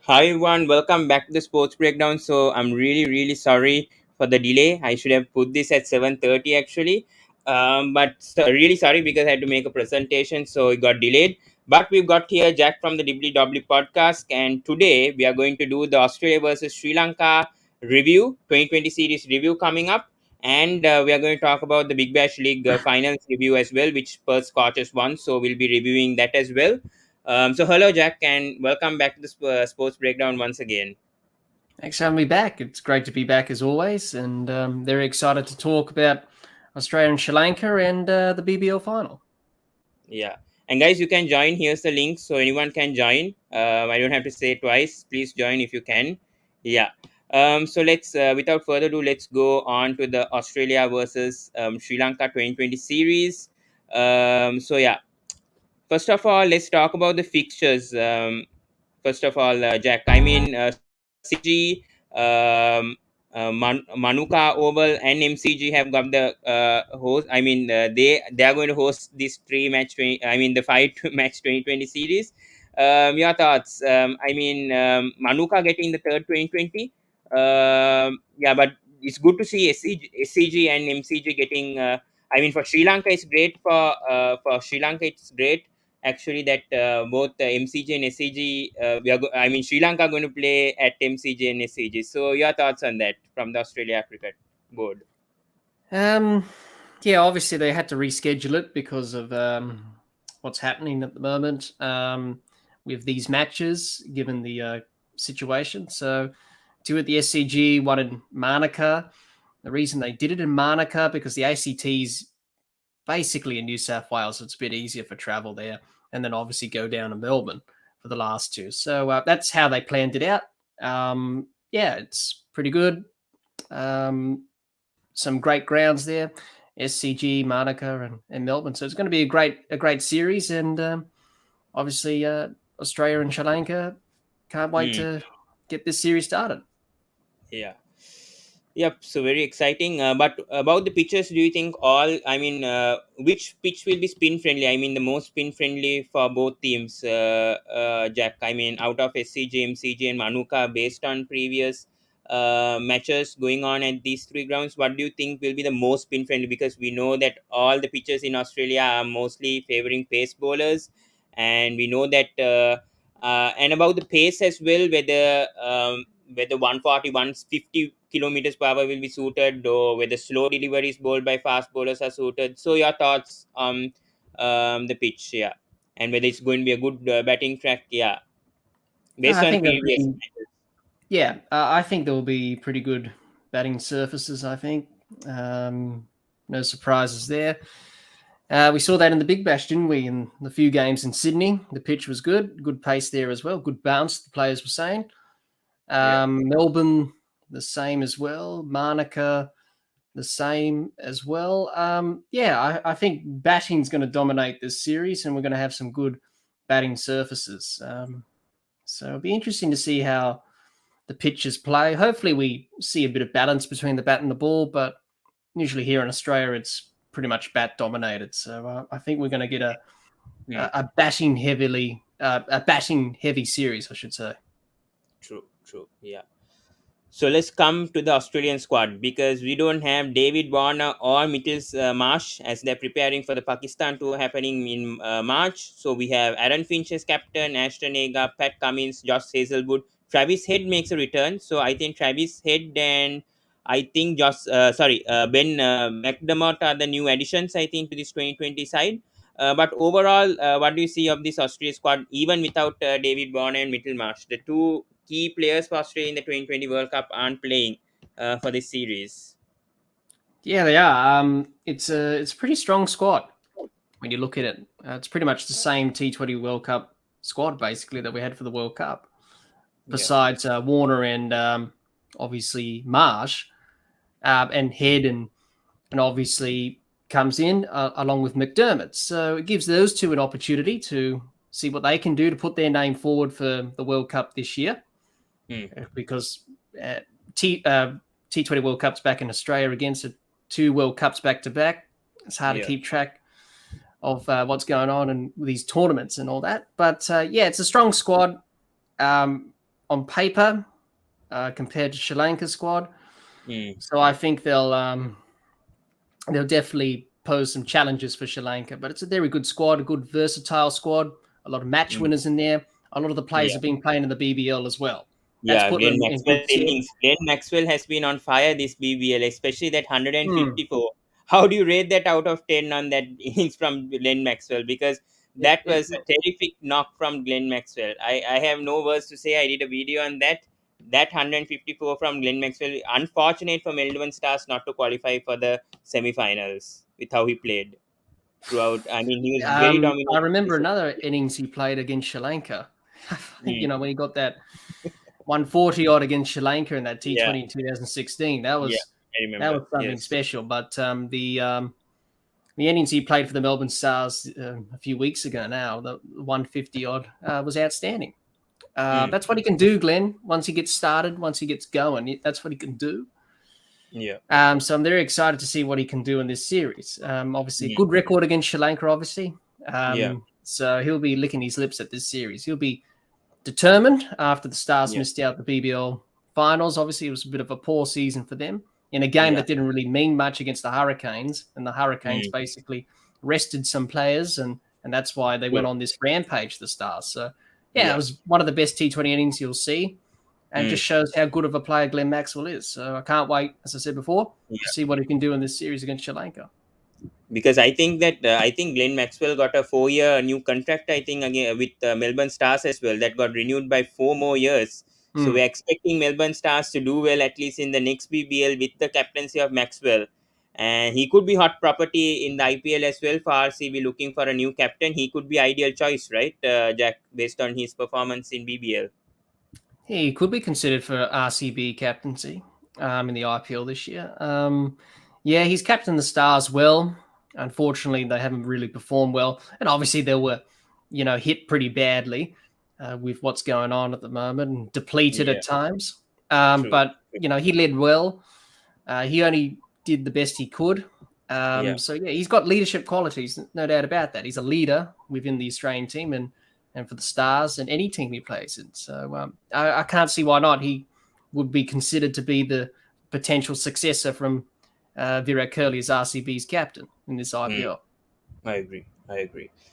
Hi everyone, welcome back to the Sports Breakdown. So I'm really sorry for the delay. I should have put this at 7:30 actually, really sorry because I had to make a presentation, so it got delayed. But we've got here Jack from the Dibbly Dobbly Podcast, and today we are going to do the Australia versus Sri Lanka review, 2020 series review coming up, and we are going to talk about the Big Bash League finals review as well, which Perth Scorchers won. So we'll be reviewing that as well. So hello, Jack, and welcome back to the Sports Breakdown once again. Thanks for having me back. It's great to be back as always, and very excited to talk about Australia and Sri Lanka and the BBL final. Yeah, and guys, you can join. Here's the link, so anyone can join. I don't have to say it twice. Please join if you can. Yeah. So let's, without further ado, let's go on to the Australia versus Sri Lanka 2020 series. So yeah, first of all, let's talk about the fixtures. First of all, Jack, CG, Manuka Oval and MCG have got the host. They are going to host this the five match 2020 series. Your thoughts? Manuka getting the third 2020. Yeah, but it's good to see SCG and MCG getting. For Sri Lanka, it's great for Sri Lanka. It's great actually that both MCG and SCG, Sri Lanka are going to play at MCG and SCG. So your thoughts on that from the Australia Cricket Board? Yeah, obviously they had to reschedule it because of what's happening at the moment with these matches, given the situation. So, two at the SCG, one in Manuka. The reason they did it in Manuka because the ACT's basically in New South Wales, so it's a bit easier for travel there, and then obviously go down to Melbourne for the last two. So that's how they planned it out. Yeah, it's pretty good. Some great grounds there, SCG, Manuka, and Melbourne. So it's going to be a great series, and obviously Australia and Sri Lanka can't wait to get this series started. Yeah. Yep, so very exciting. But about the pitches, do you think which pitch will be spin friendly? The most spin friendly for both teams, Jack. Out of SCG, MCG, and Manuka, based on previous matches going on at these three grounds, what do you think will be the most spin friendly? Because we know that all the pitches in Australia are mostly favoring pace bowlers, and we know that. And about the pace as well, whether 140, 150 kilometers per hour will be suited, or whether slow deliveries bowled by fast bowlers are suited. So your thoughts on the pitch, yeah, and whether it's going to be a good batting track, yeah, based I on think previous matches. I think there will be pretty good batting surfaces. I think no surprises there. We saw that in the Big Bash, didn't we? In the few games in Sydney, the pitch was good pace there as well, good bounce. The players were saying. Yeah, Melbourne, the same as well. Manuka, the same as well. I think batting's going to dominate this series, and we're going to have some good batting surfaces. So it'll be interesting to see how the pitches play. Hopefully, we see a bit of balance between the bat and the ball, but usually here in Australia, it's pretty much bat dominated. So I think we're going to get a batting heavy series, I should say. true, yeah. So let's come to the Australian squad, because we don't have David Warner or Mitchell Marsh, as they're preparing for the Pakistan tour happening in March. So we have Aaron Finch as captain, Ashton Agar, Pat Cummins, Josh Hazelwood. Travis Head makes a return. So I think Travis Head and Ben McDermott are the new additions, I think, to this 2020 side. But overall, what do you see of this Australia squad, even without David Warner and Mitchell Marsh? The two key players for Australia in the 2020 World Cup aren't playing for this series. Yeah, they are. It's a pretty strong squad when you look at it. It's pretty much the same T20 World Cup squad basically that we had for the World Cup, besides Warner and obviously Marsh and Head and obviously comes in along with McDermott. So it gives those two an opportunity to see what they can do to put their name forward for the World Cup this year, because T20 World Cups back in Australia against 2 World Cups back to back. It's hard to keep track of what's going on and these tournaments and all that. But it's a strong squad. on paper compared to Sri Lanka's squad. So I think they'll definitely pose some challenges for Sri Lanka. But it's a very good squad, a good versatile squad, a lot of match winners in there. A lot of the players have been playing in the BBL as well. That's Yeah, put Glenn them in Maxwell good shape. innings. Glenn Maxwell has been on fire this BBL, especially that 154. How do you rate that out of 10 on that innings from Glenn Maxwell? Because that was a terrific knock from Glenn Maxwell. I have no words to say. I did a video on that. That 154 from Glenn Maxwell. Unfortunate for Melbourne Stars not to qualify for the semi-finals with how he played throughout. I mean, he was very dominant. I remember another innings he played against Sri Lanka. When he got that 140 odd against Sri Lanka in that T20 in 2016. That was something special. But the innings he played for the Melbourne Stars a few weeks ago now, the 150 odd, was outstanding. That's what he can do, Glenn. Once he gets started, once he gets going, that's what he can do. Yeah. So I'm very excited to see what he can do in this series. Obviously, good record against Sri Lanka, obviously. So he'll be licking his lips at this series. He'll be determined after the Stars missed out the BBL finals. Obviously, it was a bit of a poor season for them in a game that didn't really mean much against the Hurricanes. And the Hurricanes basically rested some players, and that's why they went on this rampage, the Stars. So, it was one of the best T20 innings you'll see. And just shows how good of a player Glenn Maxwell is. So I can't wait, as I said before, to see what he can do in this series against Sri Lanka. Because I think Glenn Maxwell got a 4-year new contract, I think, again with Melbourne Stars as well, that got renewed by 4 more years. So we're expecting Melbourne Stars to do well, at least in the next BBL, with the captaincy of Maxwell. And he could be hot property in the IPL as well for RCB, looking for a new captain. He could be ideal choice, right, Jack, based on his performance in BBL. He could be considered for RCB captaincy in the IPL this year. He's captained the Stars well. Unfortunately, they haven't really performed well. And obviously, they were, hit pretty badly with what's going on at the moment and depleted at times. But, he led well. He only did the best he could. So, he's got leadership qualities, no doubt about that. He's a leader within the Australian team and for the Stars and any team he plays in. So I can't see why not. He would be considered to be the potential successor from Virat Kohli as RCB's captain in this IPL. I agree.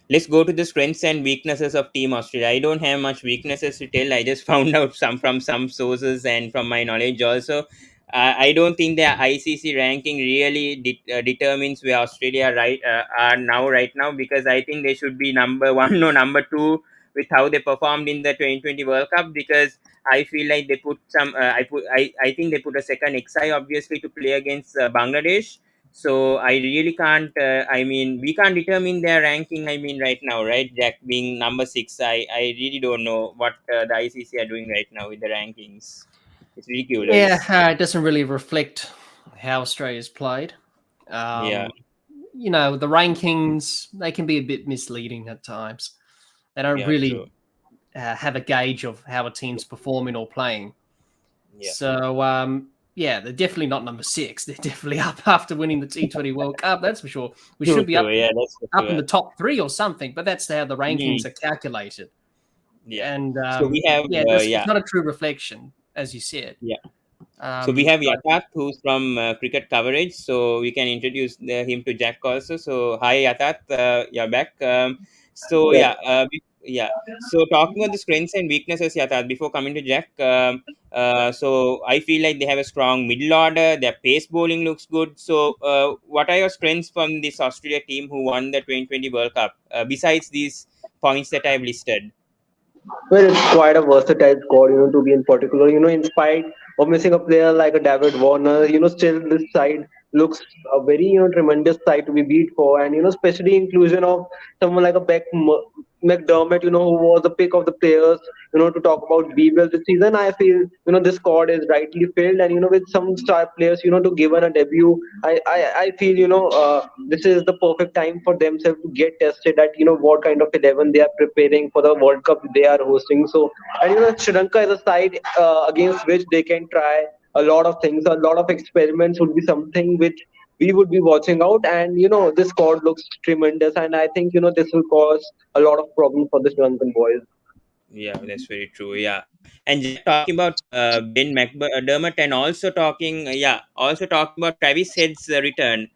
Let's go to the strengths and weaknesses of Team Australia. I don't have much weaknesses to tell. I just found out some from some sources and from my knowledge also. I don't think the ICC ranking really determines where Australia are right now, because I think they should be number 1 or number 2 with how they performed in the 2020 World Cup, because I feel like they put some. I think they put a second XI obviously to play against Bangladesh. So I really can't. We can't determine their ranking. Right now, right? Jack being number 6. I really don't know what the ICC are doing right now with the rankings. It's ridiculous. It doesn't really reflect how Australia's played. The rankings, they can be a bit misleading at times. They don't really have a gauge of how a team's performing or playing. So, they're definitely not number 6. They're definitely up after winning the T20 World Cup. That's for sure. We should be up in the top 3 or something, but that's how the rankings are calculated. And so we have, it's not a true reflection, as you said. So we have Yatharth, who's from cricket coverage. So we can introduce him to Jack also. So hi Yatharth, you're back. So talking about the strengths and weaknesses, Yatharth, before coming to Jack, so I feel like they have a strong middle order. Their pace bowling looks good. So what are your strengths from this Australia team who won the 2020 World Cup, besides these points that I've listed? Well, it's quite a versatile squad, to be in particular. In spite of missing a player like a David Warner, still this side looks a very, tremendous side to be beat for. And, especially inclusion of someone like a McDermott, who was the pick of the players, to talk about Bbl this season. I feel, this squad is rightly filled, and, with some star players, to give a debut, I feel, this is the perfect time for themselves to get tested at, what kind of 11 they are preparing for the World Cup they are hosting. So, and, Sri Lanka is a side against which they can try a lot of things. A lot of experiments would be something which we would be watching out, and this squad looks tremendous, and I think this will cause a lot of problems for the Sri Lankan boys. Yeah, that's very true. Yeah, and just talking about Ben McDermott, and also talking about Travis Head's return.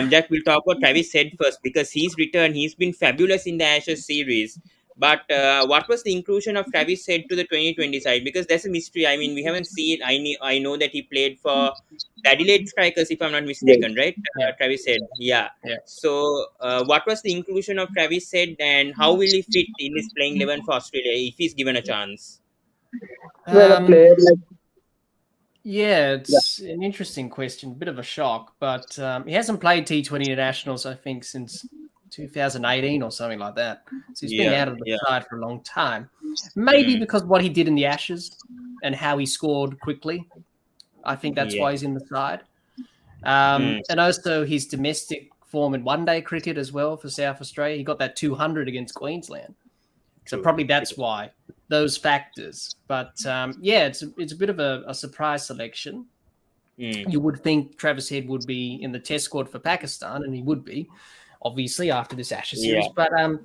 Jack, will talk about Travis Head first because his return, he's been fabulous in the Ashes series. But what was the inclusion of Travis Head to the 2020 side? Because that's a mystery. I mean, we haven't seen. I know that he played for the Adelaide Strikers, if I'm not Yes. mistaken, right? Yeah, Travis Head. Yeah. yeah. So, what was the inclusion of Travis Head, and how will he fit in this playing 11 for Australia if he's given a chance? Well, a Um, player like yeah, yeah, it's an interesting question, bit of a shock, but he hasn't played T20 internationals, I think, since 2018 or something like that. So he's been Yeah, out of the yeah, side for a long time. Maybe mm, because of what he did in the Ashes and how he scored quickly. I think that's yeah, why he's in the side. mm, And also his domestic form in one-day cricket as well for South Australia. He got that 200 against Queensland. So true. probably that's why, those factors. But yeah, it's a bit of a surprise selection. Mm, You would think Travis Head would be in the test squad for Pakistan, and he would be, obviously, after this Ashes series. yeah, But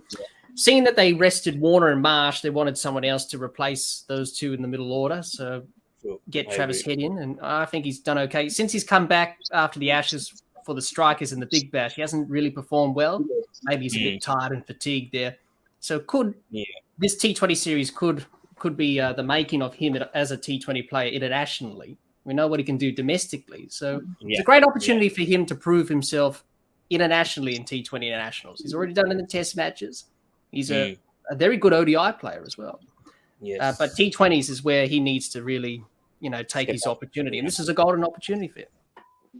seeing that they rested Warner and Marsh, they wanted someone else to replace those two in the middle order. So true. get I Travis agree. Head in, and I think he's done okay. Since he's come back after the Ashes for the Strikers in the Big Bash, he hasn't really performed well. Maybe he's a Mm, bit tired and fatigued there. So yeah, this T20 series could be the making of him as a T20 player internationally. We know what he can do domestically, so it's yeah, a great yeah. opportunity for him to prove himself internationally in T20 internationals. He's already done it in the Test matches. He's a Mm, very good ODI player as well. But yes. T20s is where he needs to really, take Step his up. opportunity, and Yeah. this is a golden opportunity for him.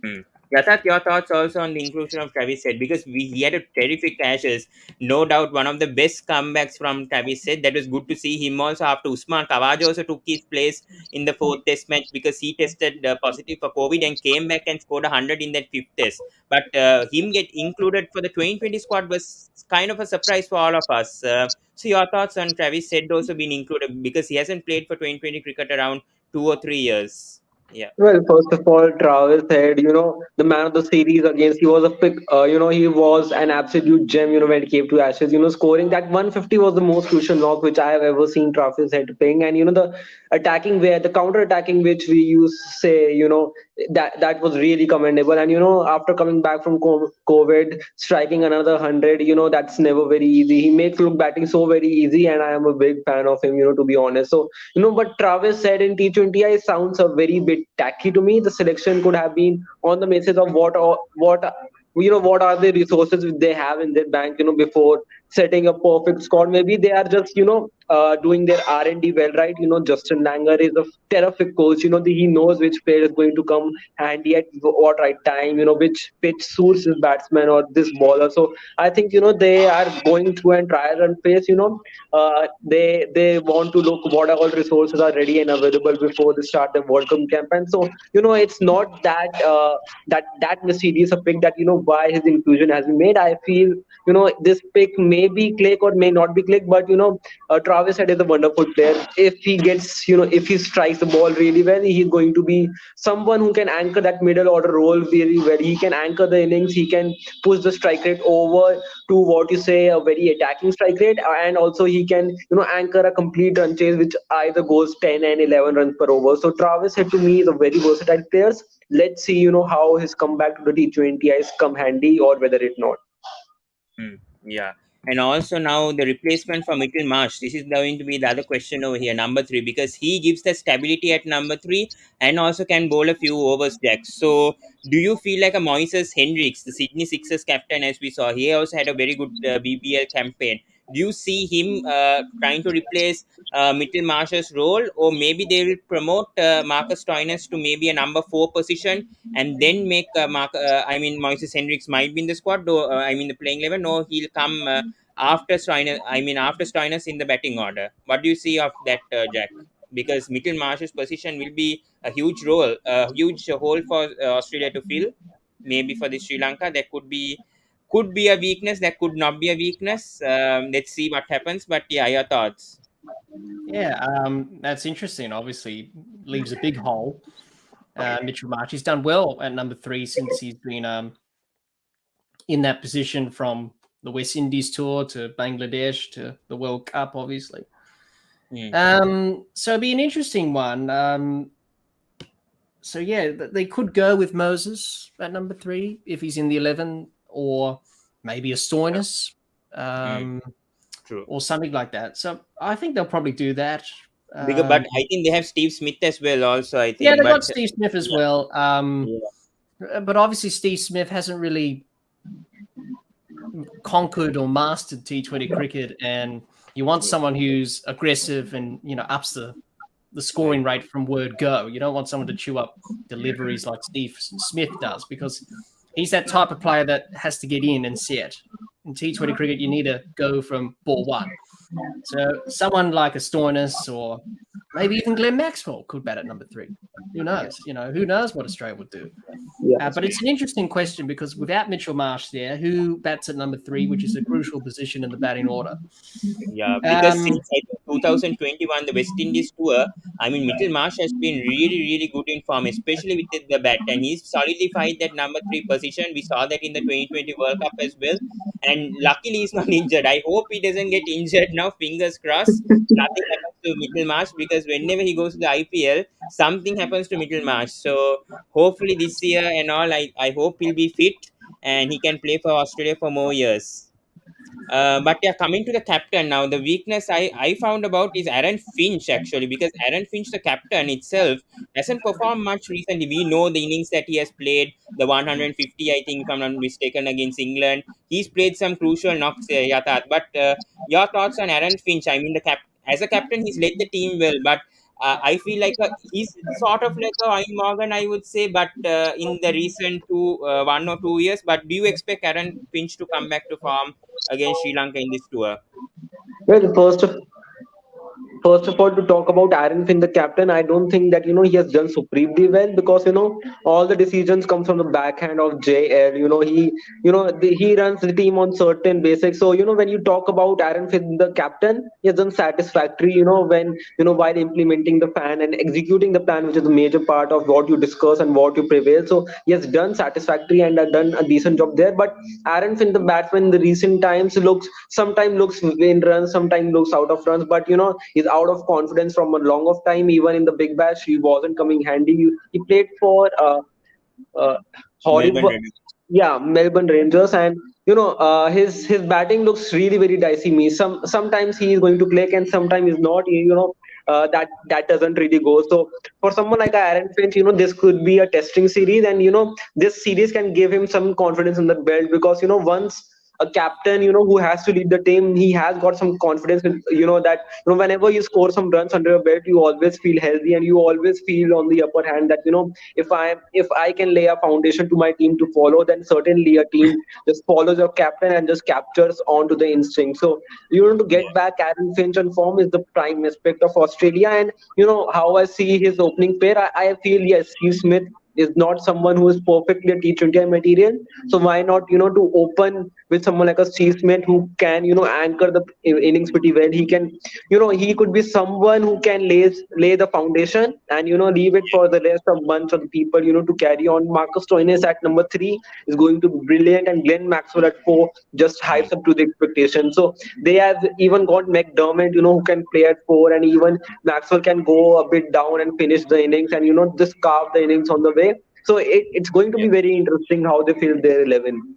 Hmm. Yathat, your thoughts also on the inclusion of Travis Head, because he had a terrific Ashes, no doubt one of the best comebacks from Travis Head. That was good to see him also after Usman Khawaja also took his place in the fourth Test match because he tested positive for COVID and came back and scored 100 in that fifth Test. But him get included for the 2020 squad was kind of a surprise for all of us. So your thoughts on Travis Head also being included because he hasn't played for 2020 cricket around 2 or 3 years. Yeah. well, first of all, Travis said, the man of the series against, he was a pick, he was an absolute gem, when it came to Ashes, scoring that 150 was the most crucial knock which I have ever seen Travis head playing. And, the attacking where, the counter attacking which we used to say, that was really commendable. And, after coming back from COVID, striking another 100, that's never very easy. He makes look batting so very easy. And I am a big fan of him, to be honest. So, but Travis said in T20I sounds a very bit tacky to me. The selection could have been on the basis of what are the resources they have in their bank, before setting a perfect squad. Maybe they are just, doing their R&D well, right? Justin Langer is a terrific coach. He knows which player is going to come handy at what right time, which pitch suits this batsman or this bowler. So I think, they are going through and trial and phase, they want to look what all resources are ready and available before they start the World Cup campaign. So it's not that mysterious a pick that why his inclusion has been made. I feel this pick may be click or may not be click, but Travis Head is a wonderful player. If he gets if he strikes the ball really well, he's going to be someone who can anchor that middle order role very well. He can anchor the innings. He can push the strike rate over to what you say a very attacking strike rate, and also he can anchor a complete run chase which either goes 10 and 11 runs per over. So Travis Head to me is a very versatile player. Let's see how his comeback to the T20 has come handy or whether it not. Yeah. And also now the replacement for Mitchell Marsh. This is going to be the other question over here, number three, because he gives the stability at number three and also can bowl a few overs, Jack. So do you feel like a Moises Hendricks, the Sydney Sixers captain, as we saw, he also had a very good BBL campaign. Do you see him trying to replace Mitchell Marsh's role, or maybe they will promote Marcus Stoinis to maybe a number four position and then make Moises Hendricks might be in the squad, though, the playing 11, or he'll come after Stoinis, after Stoinis in the batting order. What do you see of that, Jack? Because Mitchell Marsh's position will be a huge role, a huge hole for Australia to fill. Maybe for the Sri Lanka, there could be a weakness, that could not be a weakness. Let's see what happens. But yeah, your thoughts. Yeah, that's interesting. Obviously, leaves a big hole. Mitchell Marsh, he's done well at number three since he's been in that position from the West Indies tour to Bangladesh to the World Cup, obviously. So it'd be an interesting one. So yeah, they could go with Moses at number 3 if he's in the 11, or maybe a Stoinis, True. or something like that. So I think they'll probably do that. But I think they have Steve Smith as well. Also, I think. Yeah, they've but, got Steve Smith as well. But obviously, Steve Smith hasn't really conquered or mastered T20 cricket, and you want someone who's aggressive and ups the scoring rate from word go. You don't want someone to chew up deliveries like Steve Smith does, because he's that type of player that has to get in and set. In T20 cricket, you need to go from ball one. So someone like a Stoinis or maybe even Glenn Maxwell could bat at number 3. Who knows? Who knows what Australia would do? But it's an interesting question, because without Mitchell Marsh there, who bats at number 3, which is a crucial position in the batting order? Yeah, because since I think 2021, the West Indies tour, I mean, Mitchell Marsh has been really, really good in form, especially with the bat, and he's solidified that number 3 position. We saw that in the 2020 World Cup as well, and luckily he's not injured. I hope he doesn't get injured now. Fingers crossed, nothing happens to Mitchell Marsh, because whenever he goes to the IPL, something happens to Mitchell Marsh. So hopefully this year and all, I hope he'll be fit and he can play for Australia for more years. But yeah, coming to the captain now, the weakness I found about is Aaron Finch, actually, because Aaron Finch, the captain itself, hasn't performed much recently. We know the innings that he has played, the 150, I think, if I'm not mistaken, against England. He's played some crucial knocks, Yatat. But your thoughts on Aaron Finch? I mean, as a captain, he's led the team well, but I feel like he's sort of like a Ian Morgan, I would say, but in the recent 1 or 2 years. But do you expect Aaron Finch to come back to form against Sri Lanka in this tour? Well, first of all, to talk about Aaron Finn, the captain, I don't think that he has done supremely well, because all the decisions come from the backhand of JL. He runs the team on certain basics. So when you talk about Aaron Finn, the captain, he has done satisfactory. When while implementing the plan and executing the plan, which is a major part of what you discuss and what you prevail. So he has done satisfactory and done a decent job there. But Aaron Finn, the batsman, in the recent times sometimes looks in runs, sometimes looks out of runs, but he's out of confidence from a long of time. Even in the big bash, he wasn't coming handy. He played for Melbourne horrible, Renegades. Melbourne Rangers, and his batting looks really very dicey. Me sometimes he is going to click and sometimes he's not. That doesn't really go. So for someone like Aaron Finch, this could be a testing series, and this series can give him some confidence in the belt, because once a captain who has to lead the team, he has got some confidence with that whenever you score some runs under your belt, you always feel healthy and you always feel on the upper hand, that if I can lay a foundation to my team to follow, then certainly a team just follows your captain and just captures onto the instinct. So to get back Aaron Finch on form is the prime aspect of Australia. And how I see his opening pair, I feel, yes, Steve Smith is not someone who is perfectly a T20 material. So why not, to open with someone like a Steve Smith who can, anchor the innings pretty well. He can, he could be someone who can lay the foundation and, leave it for the rest of bunch of the people, to carry on. Marcus Stoinis at number 3 is going to be brilliant, and Glenn Maxwell at 4 just hypes up to the expectation. So they have even got McDermott, who can play at 4, and even Maxwell can go a bit down and finish the innings and, just carve the innings on the way. So it's going to be very interesting how they field their 11.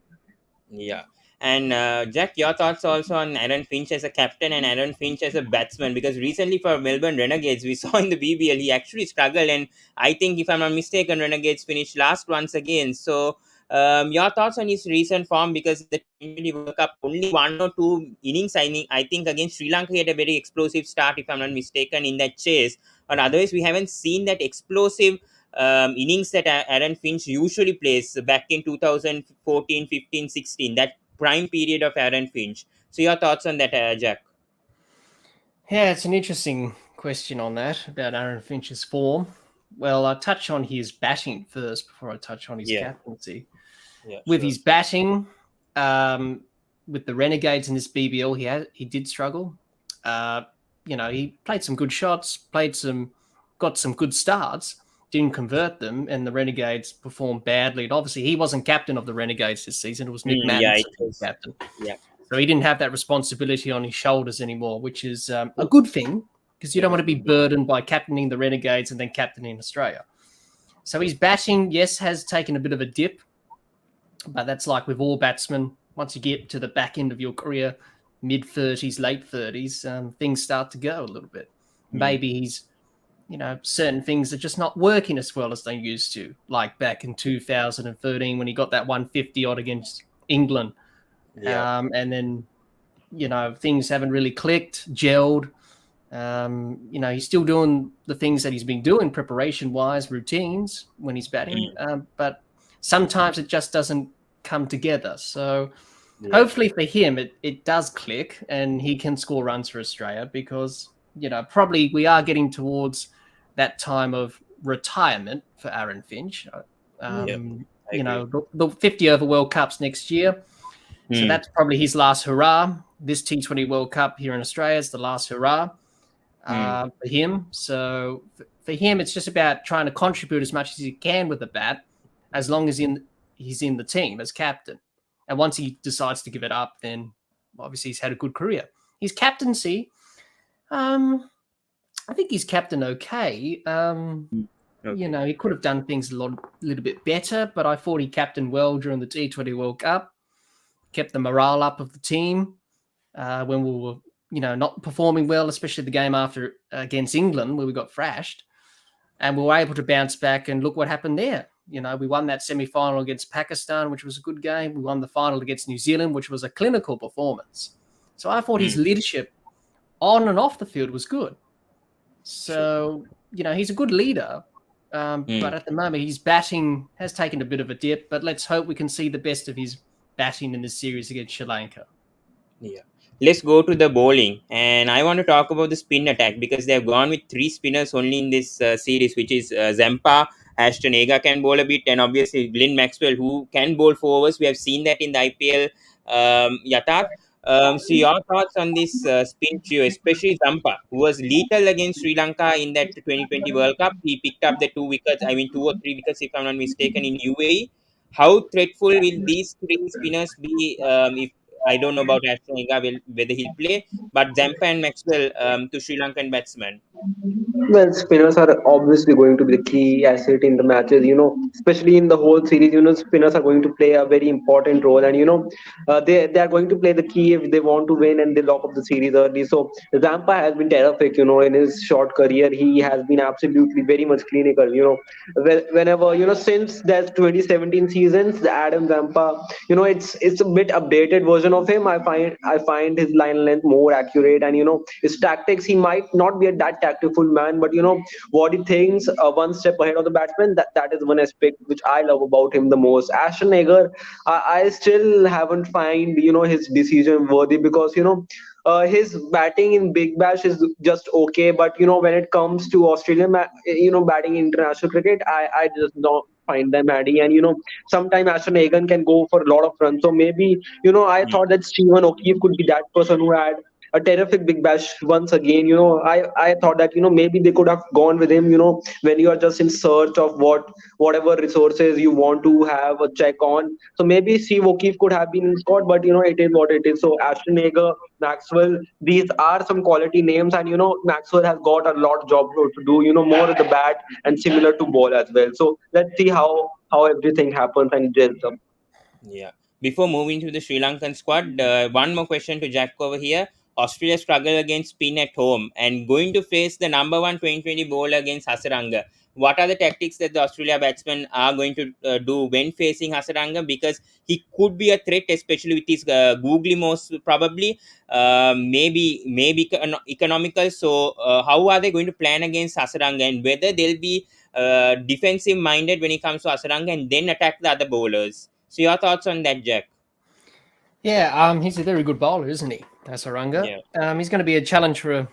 Yeah. And Jack, your thoughts also on Aaron Finch as a captain and Aaron Finch as a batsman, because recently for Melbourne Renegades, we saw in the BBL he actually struggled, and I think, if I'm not mistaken, Renegades finished last once again. So your thoughts on his recent form, because the T20 World Cup, only 1 or 2 innings, I think against Sri Lanka, he had a very explosive start, if I'm not mistaken, in that chase. But otherwise, we haven't seen that explosive innings that Aaron Finch usually plays back in 2014, 15, 16, that prime period of Aaron Finch. So your thoughts on that, Jack? Yeah, it's an interesting question on that, about Aaron Finch's form. Well, I'll touch on his batting first before I touch on his captaincy. With his batting, with the Renegades in this BBL, he did struggle. He played some good shots, got some good starts, didn't convert them, and the Renegades performed badly. And obviously, he wasn't captain of the Renegades this season. It was Nick Madden was captain. Yeah. So he didn't have that responsibility on his shoulders anymore, which is a good thing. because you don't want to be burdened by captaining the Renegades and then captaining Australia. So his batting, yes, has taken a bit of a dip, but that's like with all batsmen. Once you get to the back end of your career, mid-30s, late 30s, things start to go a little bit. Maybe he's, certain things are just not working as well as they used to, like back in 2013 when he got that 150 odd against England. And then, things haven't really clicked, gelled. He's still doing the things that he's been doing preparation-wise, routines when he's batting, but sometimes it just doesn't come together. So hopefully for him, it does click and he can score runs for Australia because, probably we are getting towards that time of retirement for Aaron Finch. The 50-over World Cups next year. So that's probably his last hurrah. This T20 World Cup here in Australia is the last hurrah for him. So for him, it's just about trying to contribute as much as he can with the bat, as long as he's in the team as captain. And once he decides to give it up, then obviously he's had a good career. His captaincy, I think he's captain okay. He could have done things a little bit better, but I thought he captained well during the T20 World Cup, kept the morale up of the team when we were, not performing well, especially the game after against England where we got thrashed, and we were able to bounce back. And look what happened there. We won that semi-final against Pakistan, which was a good game. We won the final against New Zealand, which was a clinical performance. So I thought his leadership on and off the field was good. So, he's a good leader. But at the moment, his batting has taken a bit of a dip. But let's hope we can see the best of his batting in this series against Sri Lanka. Yeah. Let's go to the bowling. And I want to talk about the spin attack because they have gone with 3 spinners only in this series, which is Zampa, Ashton Agar can bowl a bit, and obviously Glenn Maxwell, who can bowl 4 overs. We have seen that in the IPL, Yatak. So your thoughts on this spin trio, especially Zampa, who was lethal against Sri Lanka in that 2020 World Cup. He picked up the 2 wickets, 2 or 3 wickets if I'm not mistaken, in UAE. How threatful will these 3 spinners be if I don't know about Ashton Agar, whether he'll play, but Zampa and Maxwell to Sri Lankan batsmen? Well, spinners are obviously going to be the key asset in the matches, especially in the whole series. Spinners are going to play a very important role, and they are going to play the key if they want to win and they lock up the series early. So Zampa has been terrific, in his short career. He has been absolutely very much clinical. Whenever since that 2017 seasons, the Adam Zampa, it's a bit updated version of him. I find his line length more accurate, and his tactics. He might not be that tactful man, but what he thinks one step ahead of the batsman. That is one aspect which I love about him the most. Ashton Agar, I still haven't find his decision worthy because his batting in Big Bash is just okay, but when it comes to Australian batting in international cricket, I just don't find them handy. And sometimes Ashton Agar can go for a lot of runs. So maybe I thought that Stephen O'Keefe could be that person who had a terrific Big Bash once again. I thought that maybe they could have gone with him. When you are just in search of whatever resources you want to have a check on. So maybe Steve O'Keefe could have been in squad, but it is what it is. So Ashton Agar, Maxwell, these are some quality names, and Maxwell has got a lot of job to do. More at the bat and similar to ball as well. So let's see how everything happens and gels up. Yeah. Before moving to the Sri Lankan squad, one more question to Jack over here. Australia struggle against spin at home and going to face the number 1 2020 bowler against Hasaranga. What are the tactics that the Australia batsmen are going to do when facing Hasaranga? Because he could be a threat, especially with his googly most probably, maybe economical. So how are they going to plan against Hasaranga, and whether they'll be defensive minded when it comes to Hasaranga and then attack the other bowlers? So your thoughts on that, Jack? Yeah, he's a very good bowler, isn't he, Hasaranga? Yeah. He's going to be a challenge for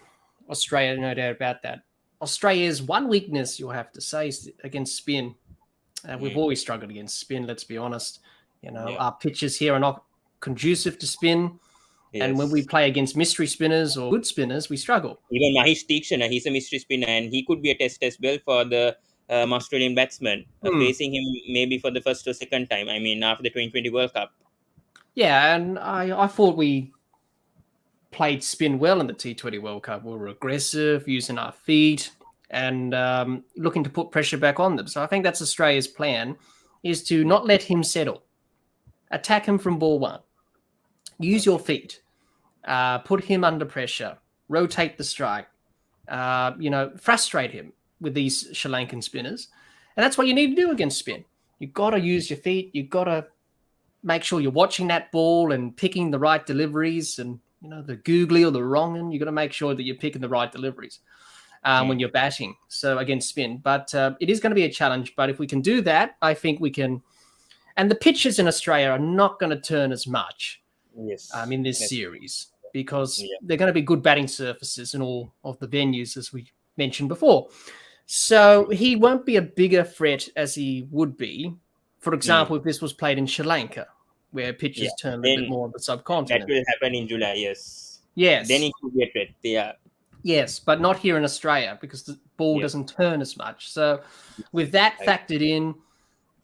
Australia, no doubt about that. Australia's one weakness, you'll have to say, is against spin. We've always struggled against spin, let's be honest. Our pitches here are not conducive to spin. Yes. And when we play against mystery spinners or good spinners, we struggle. Even Mahesh Theekshana, he's a mystery spinner, and he could be a test as well for the Australian batsman, facing him maybe for the first or second time, after the 2020 World Cup. Yeah, and I thought we played spin well in the T20 World Cup. We were aggressive, using our feet, and looking to put pressure back on them. So I think that's Australia's plan, is to not let him settle. Attack him from ball one. Use your feet. Put him under pressure. Rotate the strike. Frustrate him with these Sri Lankan spinners. And that's what you need to do against spin. You've got to use your feet. You've got to make sure you're watching that ball and picking the right deliveries, and the googly or the wrong one. You've got to make sure that you're picking the right deliveries when you're batting. So against spin, but it is going to be a challenge. But if we can do that, I think we can. And the pitches in Australia are not going to turn as much in this series, because they're going to be good batting surfaces in all of the venues, as we mentioned before. So he won't be a bigger threat as he would be, for example, if this was played in Sri Lanka, where pitches turn a little bit more on the subcontinent. That will happen in July, yes. Yes. Then it could be a threat, yeah. Yes, but not here in Australia, because the ball doesn't turn as much. So with that factored in,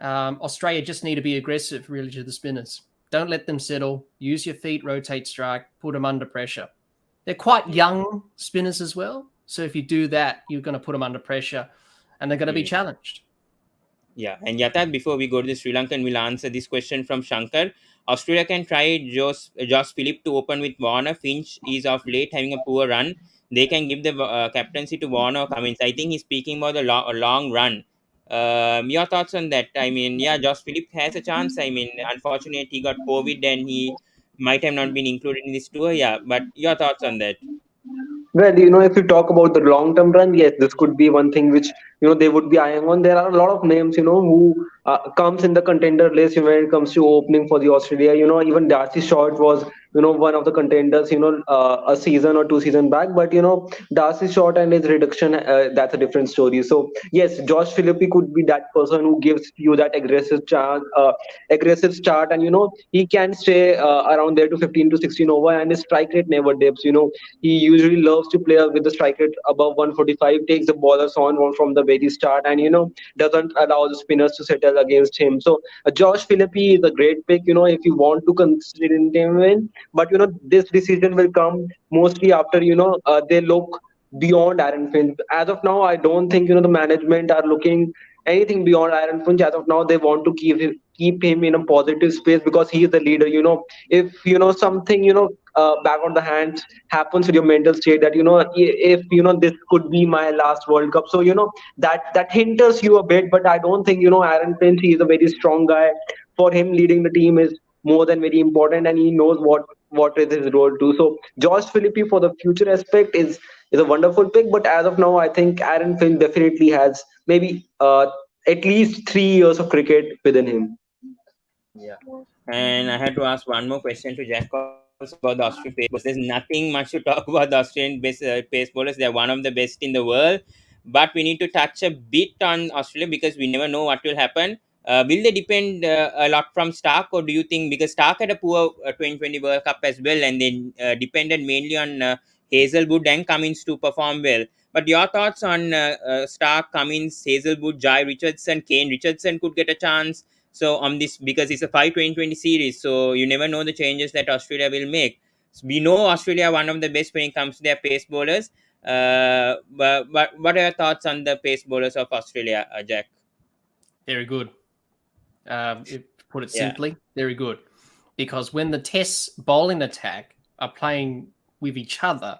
Australia just need to be aggressive, really, to the spinners. Don't let them settle. Use your feet, rotate strike, put them under pressure. They're quite young spinners as well. So if you do that, you're going to put them under pressure, and they're going to be challenged. Yeah, and Yatharth, before we go to the Sri Lankan, we'll answer this question from Shankar. Australia can try Josh Philippe to open with Warner. Finch is of late having a poor run. They can give the captaincy to Warner or Cummins. I think he's speaking about a long run. Your thoughts on that? I mean, Josh Philippe has a chance. I mean, unfortunately, he got COVID and he might have not been included in this tour. Yeah, but your thoughts on that? Well, if you talk about the long-term run, yes, this could be one thing which, they would be eyeing on. There are a lot of names, who comes in the contender list when it comes to opening for the Australia. Even Darcy Short was, one of the contenders, a season or 2 seasons back. But, Darcy Short and his reduction, that's a different story. So, yes, Josh Philippe could be that person who gives you that aggressive start. And, he can stay around there to 15 to 16 over, and his strike rate never dips. He usually loves to play with the strike rate above 145, takes the ballers on from the very start, and doesn't allow the spinners to settle against him. So Josh Philippe is a great pick, if you want to consider him in. But this decision will come mostly after they look beyond Aaron Finch. As of now, I don't think the management are looking anything beyond Aaron Finch. As of now, they want to keep him in a positive space, because he is the leader. If something back on the hands happens with your mental state, that if this could be my last World Cup, so that hinders you a bit. But I don't think Aaron Finch, he is a very strong guy. For him, leading the team is more than very important, and he knows what is his role too. So Josh Philippe for the future aspect is a wonderful pick. But as of now, I think Aaron Finch definitely has maybe at least 3 years of cricket within him. Yeah, and I had to ask one more question to Jack also about the Australian pace bowlers. There's nothing much to talk about the Australian pace bowlers. They're one of the best in the world, but we need to touch a bit on Australia, because we never know what will happen. Will they depend a lot from Stark, or do you think, because Stark had a poor 2020 World Cup as well, and they depended mainly on Hazelwood and Cummins to perform well? But your thoughts on Stark, Cummins, Hazelwood, Jai Richardson, Kane Richardson could get a chance. So on this, because it's a 5-20-20 series, so you never know the changes that Australia will make. So we know Australia are one of the best when it comes to their pace bowlers. But what are your thoughts on the pace bowlers of Australia, Jack? Very good. Put it simply, very good. Because when the Test bowling attack are playing with each other,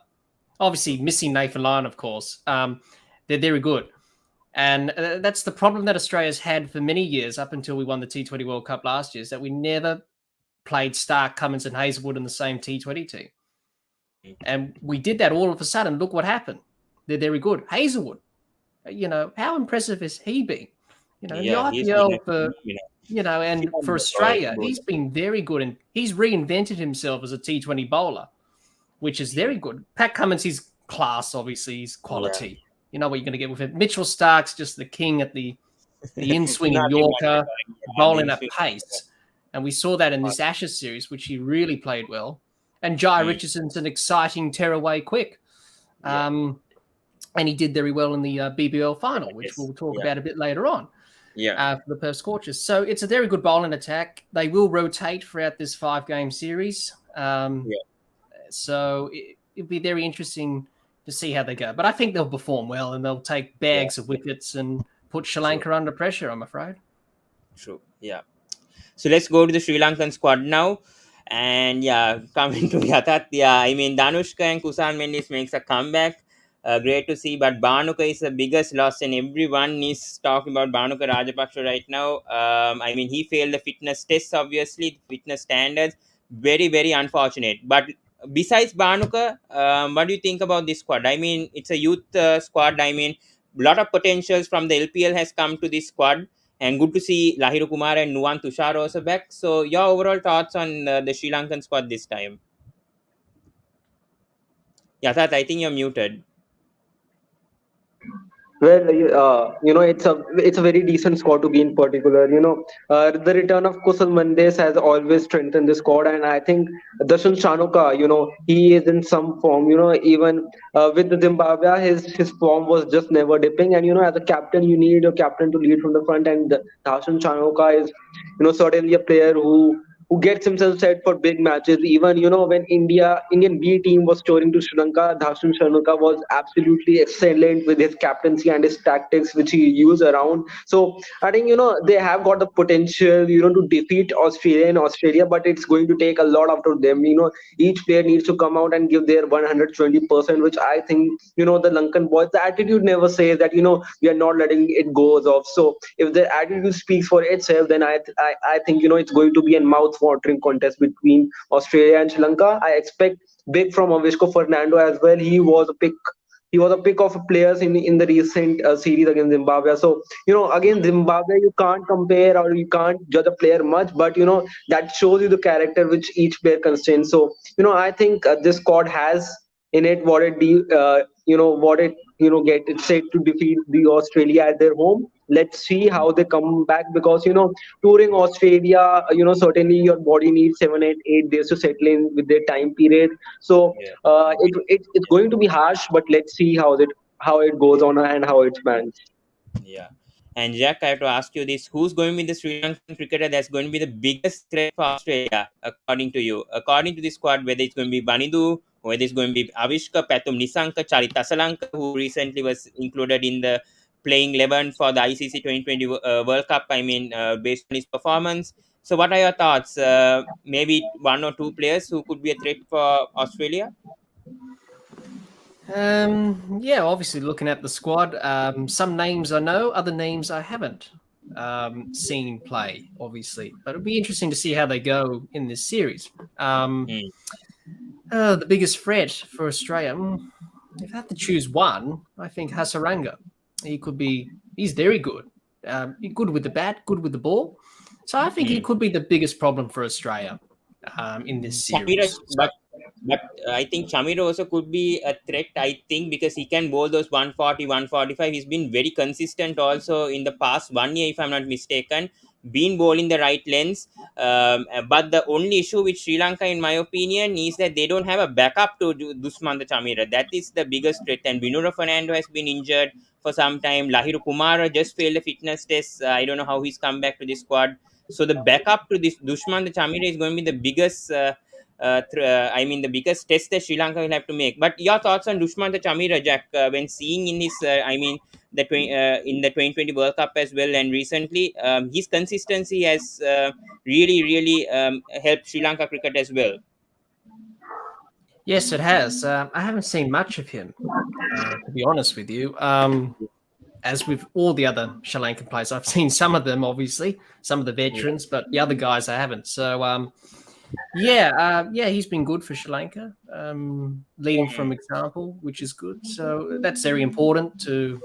obviously missing Nathan Lyon, of course, they're very good. And that's the problem that Australia's had for many years, up until we won the T20 World Cup last year, is that we never played Stark, Cummins and Hazelwood in the same T20 team. And we did that all of a sudden. Look what happened. They're very good. Hazelwood, how impressive has he been? The IPL for, and for Australia, he's been very good. And he's reinvented himself as a T20 bowler, which is very good. Pat Cummins, he's class, obviously, he's quality. Yeah. You know what you're going to get with him. Mitchell Stark's just the king at the in-swing Yorker, bowling at pace. And we saw that in this Ashes series, which he really played well. And Jai Richardson's an exciting tearaway quick. And he did very well in the BBL final, which we'll talk about a bit later on. For the Perth Scorchers. So it's a very good bowling attack. They will rotate throughout this 5-game series. So it'll be very interesting to see how they go. But I think they'll perform well and they'll take bags of wickets and put Sri Lanka under pressure, I'm afraid. True. Yeah. So let's go to the Sri Lankan squad now. And coming to Yathat, I mean, Danushka and Kusan Mendis makes a comeback. Great to see, but Bhanuka is the biggest loss, and everyone is talking about Bhanuka Rajapaksa right now. I mean, he failed the fitness tests, obviously, fitness standards. Very, very unfortunate. But besides Bhanuka, what do you think about this squad? I mean, it's a youth squad. I mean, a lot of potentials from the LPL has come to this squad. And good to see Lahiru Kumar and Nuwan Tushar also back. So, your overall thoughts on the Sri Lankan squad this time? Yathat, I think you're muted. Well, it's a very decent squad to be in particular. The return of Kusal Mendes has always strengthened the squad, and I think Darshan Chanuka, he is in some form. Even with the Zimbabwe, his form was just never dipping. And as a captain, you need a captain to lead from the front, and Darshan Chanuka is, certainly a player who gets himself set for big matches. Even when Indian B team was touring to Sri Lanka, Darshan Chanuka was absolutely excellent with his captaincy and his tactics which he used around. So I think they have got the potential to defeat Australia, but it's going to take a lot out of them. Each player needs to come out and give their 120%, which I think the Lankan boys, the attitude never says that we are not letting it go off. So if their attitude speaks for itself, then I think it's going to be a mouth-watering contest between Australia and Sri Lanka. I expect big from Avishko Fernando as well. He was a pick. He was a pick of players in the recent series against Zimbabwe. So again, Zimbabwe, you can't compare or you can't judge a player much, but that shows you the character which each player contains. So I think this squad has in it what it get it set to defeat the Australia at their home. Let's see how they come back, because touring Australia, certainly your body needs 7 8 days to settle in with their time period. So it's going to be harsh, but let's see how it goes on and how it spans. Yeah. And Jack, I have to ask you this: who's going to be the Sri Lankan cricketer that's going to be the biggest threat for Australia, according to you? According to the squad, whether it's going to be Banidu, or whether it's going to be Avishka, Pathum Nisanka, Charith Asalanka, who recently was included in the playing 11 for the ICC 2020 World Cup, I mean, based on his performance. So what are your thoughts? Maybe one or two players who could be a threat for Australia? Obviously looking at the squad, some names I know, other names I haven't seen play, obviously. But it'll be interesting to see how they go in this series. The biggest threat for Australia, if I have to choose one, I think Hasaranga. He's very good. Good with the bat, good with the ball. So I think he could be the biggest problem for Australia in this series. But I think Chamira also could be a threat, I think, because he can bowl those 140, 145. He's been very consistent also in the past 1 year, if I'm not mistaken, been bowling the right lengths. But the only issue with Sri Lanka, in my opinion, is that they don't have a backup to Dushmantha Chamira. That is the biggest threat. And Vinura Fernando has been injured for some time. Lahiru Kumara just failed the fitness test. I don't know how he's come back to the squad. So the backup to this Dushmantha Chamira is going to be the biggest... the biggest test that Sri Lanka will have to make. But your thoughts on Dushmantha Chamira, Jack, when seeing in his, in the 2020 World Cup as well, and recently, his consistency has really helped Sri Lanka cricket as well. Yes, it has. I haven't seen much of him, to be honest with you. As with all the other Sri Lankan players, I've seen some of them, obviously, some of the veterans, but the other guys I haven't. So, he's been good for Sri Lanka, leading from example, which is good. So that's very important to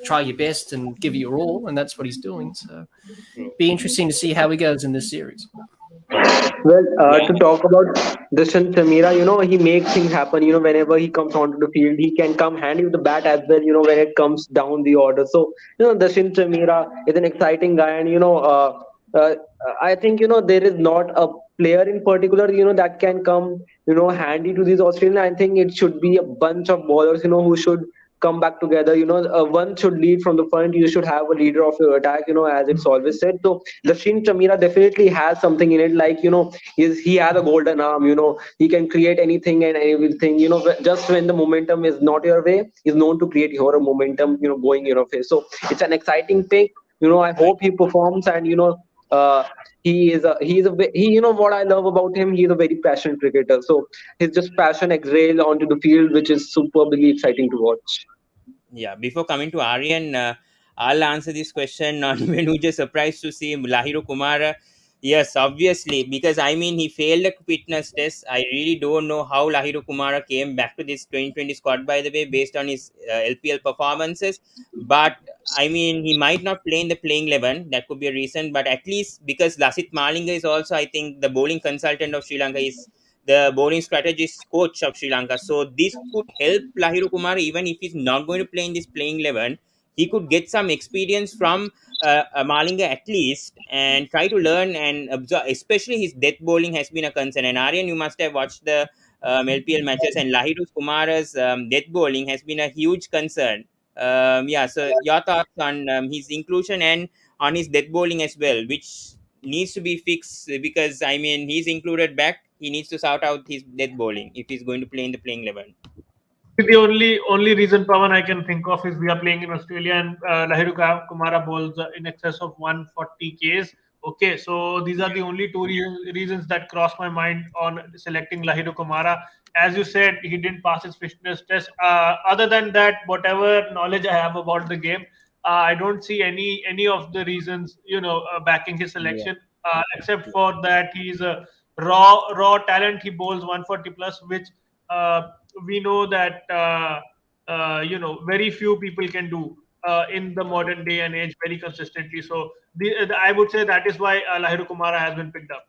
try your best and give it your all, and that's what he's doing. So be interesting to see how he goes in this series. Well, to talk about Dashan Chamira, he makes things happen. Whenever he comes onto the field, he can come handy with the bat as well. When it comes down the order. So Dashan Chamira is an exciting guy, and I think there is not a player in particular that can come handy to these Australians. I think it should be a bunch of bowlers who should come back together. One should lead from the front. You should have a leader of your attack, as it's always said. So Lashin Chamira definitely has something in it. Like, he has a golden arm. He can create anything and everything. Just when the momentum is not your way, he's known to create your momentum. Going your way. So it's an exciting pick. I Right. hope he performs, and uh, he what I love about him. He's a very passionate cricketer. So his just passion exhale onto the field, which is superbly exciting to watch. Yeah, before coming to Aryan, I'll answer this question on when we just surprised to see Lahiru Kumara. Yes, obviously, because I mean, he failed a fitness test. I really don't know how Lahiru Kumara came back to this 2020 squad, by the way, based on his LPL performances. But I mean, he might not play in the playing 11. That could be a reason. But at least because Lasit Malinga is also, I think, the bowling consultant of Sri Lanka, is the bowling strategist coach of Sri Lanka. So this could help Lahiru Kumar, even if he's not going to play in this playing 11. He could get some experience from Malinga at least and try to learn and absorb. Especially his death bowling has been a concern. And Aryan, you must have watched the LPL matches, and Lahiru Kumar's death bowling has been a huge concern. Yeah, so your thoughts on his inclusion and on his death bowling as well, which needs to be fixed, because I mean he's included back. He needs to sort out his death bowling if he's going to play in the playing 11. The only reason, Pawan, I can think of is we are playing in Australia, and Lahiru Kumara bowls in excess of 140 Ks. Okay, so these are the only two reasons that cross my mind on selecting Lahiru Kumara. As you said, he didn't pass his fitness test. Other than that, whatever knowledge I have about the game, I don't see any of the reasons backing his Yeah. selection, except for that he's a raw talent. He bowls 140 plus, which we know that very few people can do in the modern day and age very consistently. So I would say that is why Lahiru Kumara has been picked up.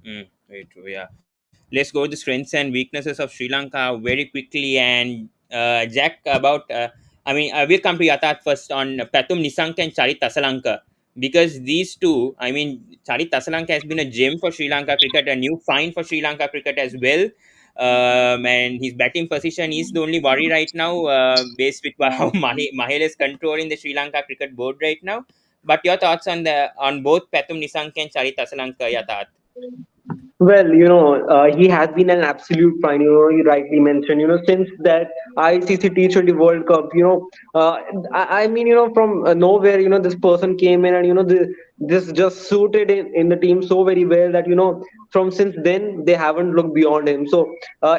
Very true. Yeah. Let's go to the strengths and weaknesses of Sri Lanka very quickly. And Jack, about we'll come to Yatat first on Pathum Nisanka and Charit Tasalanka, because these two, I mean, Charit Tasalanka has been a gem for Sri Lanka cricket, a new find for Sri Lanka cricket as well. And his batting position is the only worry right now, based with how Mahel is controlling the Sri Lanka cricket board right now. But your thoughts on both Pathum Nisanka and Charit Tasalanka, Yatat? Well, he has been an absolute find. You rightly mentioned. Since that ICC T20 World Cup. I mean, from nowhere, this person came in, and this just suited in the team so very well that from since then they haven't looked beyond him. So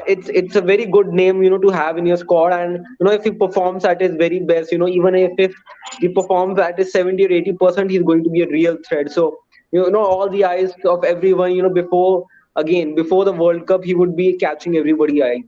it's a very good name, to have in your squad, and if he performs at his very best, even if he performs at his 70 or 80%, he's going to be a real threat. So all the eyes of everyone, before the World Cup, he would be catching everybody's eye.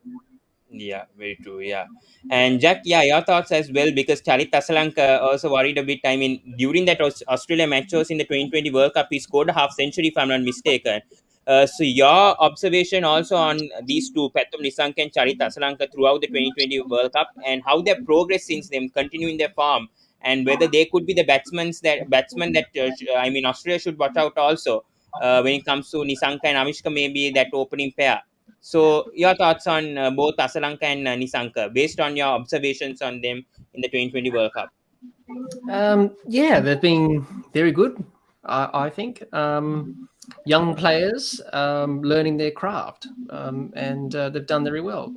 Yeah, very true. Yeah. And Jack, yeah, your thoughts as well, because Charit Tasalanka also worried a bit. I mean, during that Australia matches in the 2020 World Cup, he scored a half century, if I'm not mistaken. So your observation also on these two, Pathum Nisanka and Charit Tasalanka, throughout the 2020 World Cup, and how their progress since them, continuing their form, and whether they could be the batsmen that I mean Australia should watch out also, when it comes to Nisanka and Avishka, maybe that opening pair. So, your thoughts on both Asalanka and Nisanka, based on your observations on them in the 2020 World Cup? Yeah, they've been very good, I think. Young players learning their craft, and they've done very well.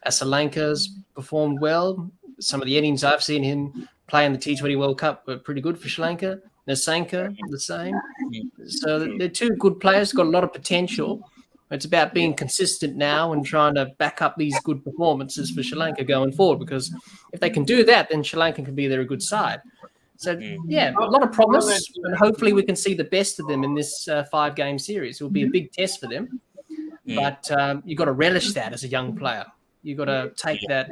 Asalanka's performed well. Some of the innings I've seen him play in the T20 World Cup were pretty good for Sri Lanka. Nisanka, the same. So they're two good players, got a lot of potential. It's about being consistent now and trying to back up these good performances for Sri Lanka going forward, because if they can do that, then Sri Lanka can be their good side. So, yeah, a lot of promise, and hopefully we can see the best of them in this 5-game series. It will be a big test for them, but you've got to relish that as a young player. You've got to take that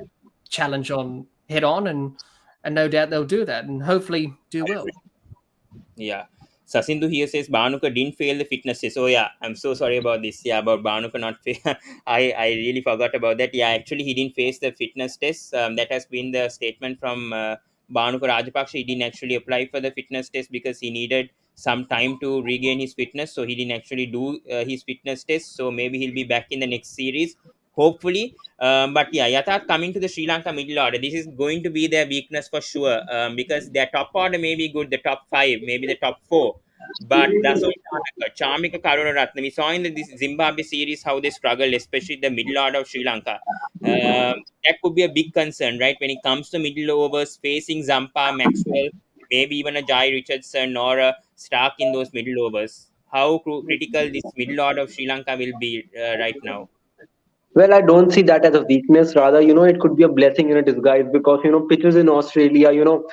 challenge on head on, and no doubt they'll do that and hopefully do well. Yeah. Sasindu here says Bhanuka didn't fail the fitness test. Oh yeah, I'm so sorry about this. Yeah, about Bhanuka not fail. I really forgot about that. Yeah, actually he didn't face the fitness test. That has been the statement from Bhanuka Rajapaksa. He didn't actually apply for the fitness test because he needed some time to regain his fitness. So he didn't actually do his fitness test. So maybe he'll be back in the next series. hopefully. But yeah, Yatharth coming to the Sri Lanka middle order, this is going to be their weakness for sure, because their top order may be good, the top 5, maybe the top 4. But that's what Chamika Karunaratne, we saw in this Zimbabwe series how they struggled, especially the middle order of Sri Lanka. That could be a big concern, right? When it comes to middle overs, facing Zampa, Maxwell, maybe even a Jai Richardson or a Stark in those middle overs. How critical this middle order of Sri Lanka will be right now. Well, I don't see that as a weakness. Rather, it could be a blessing in a disguise because pitches in Australia. You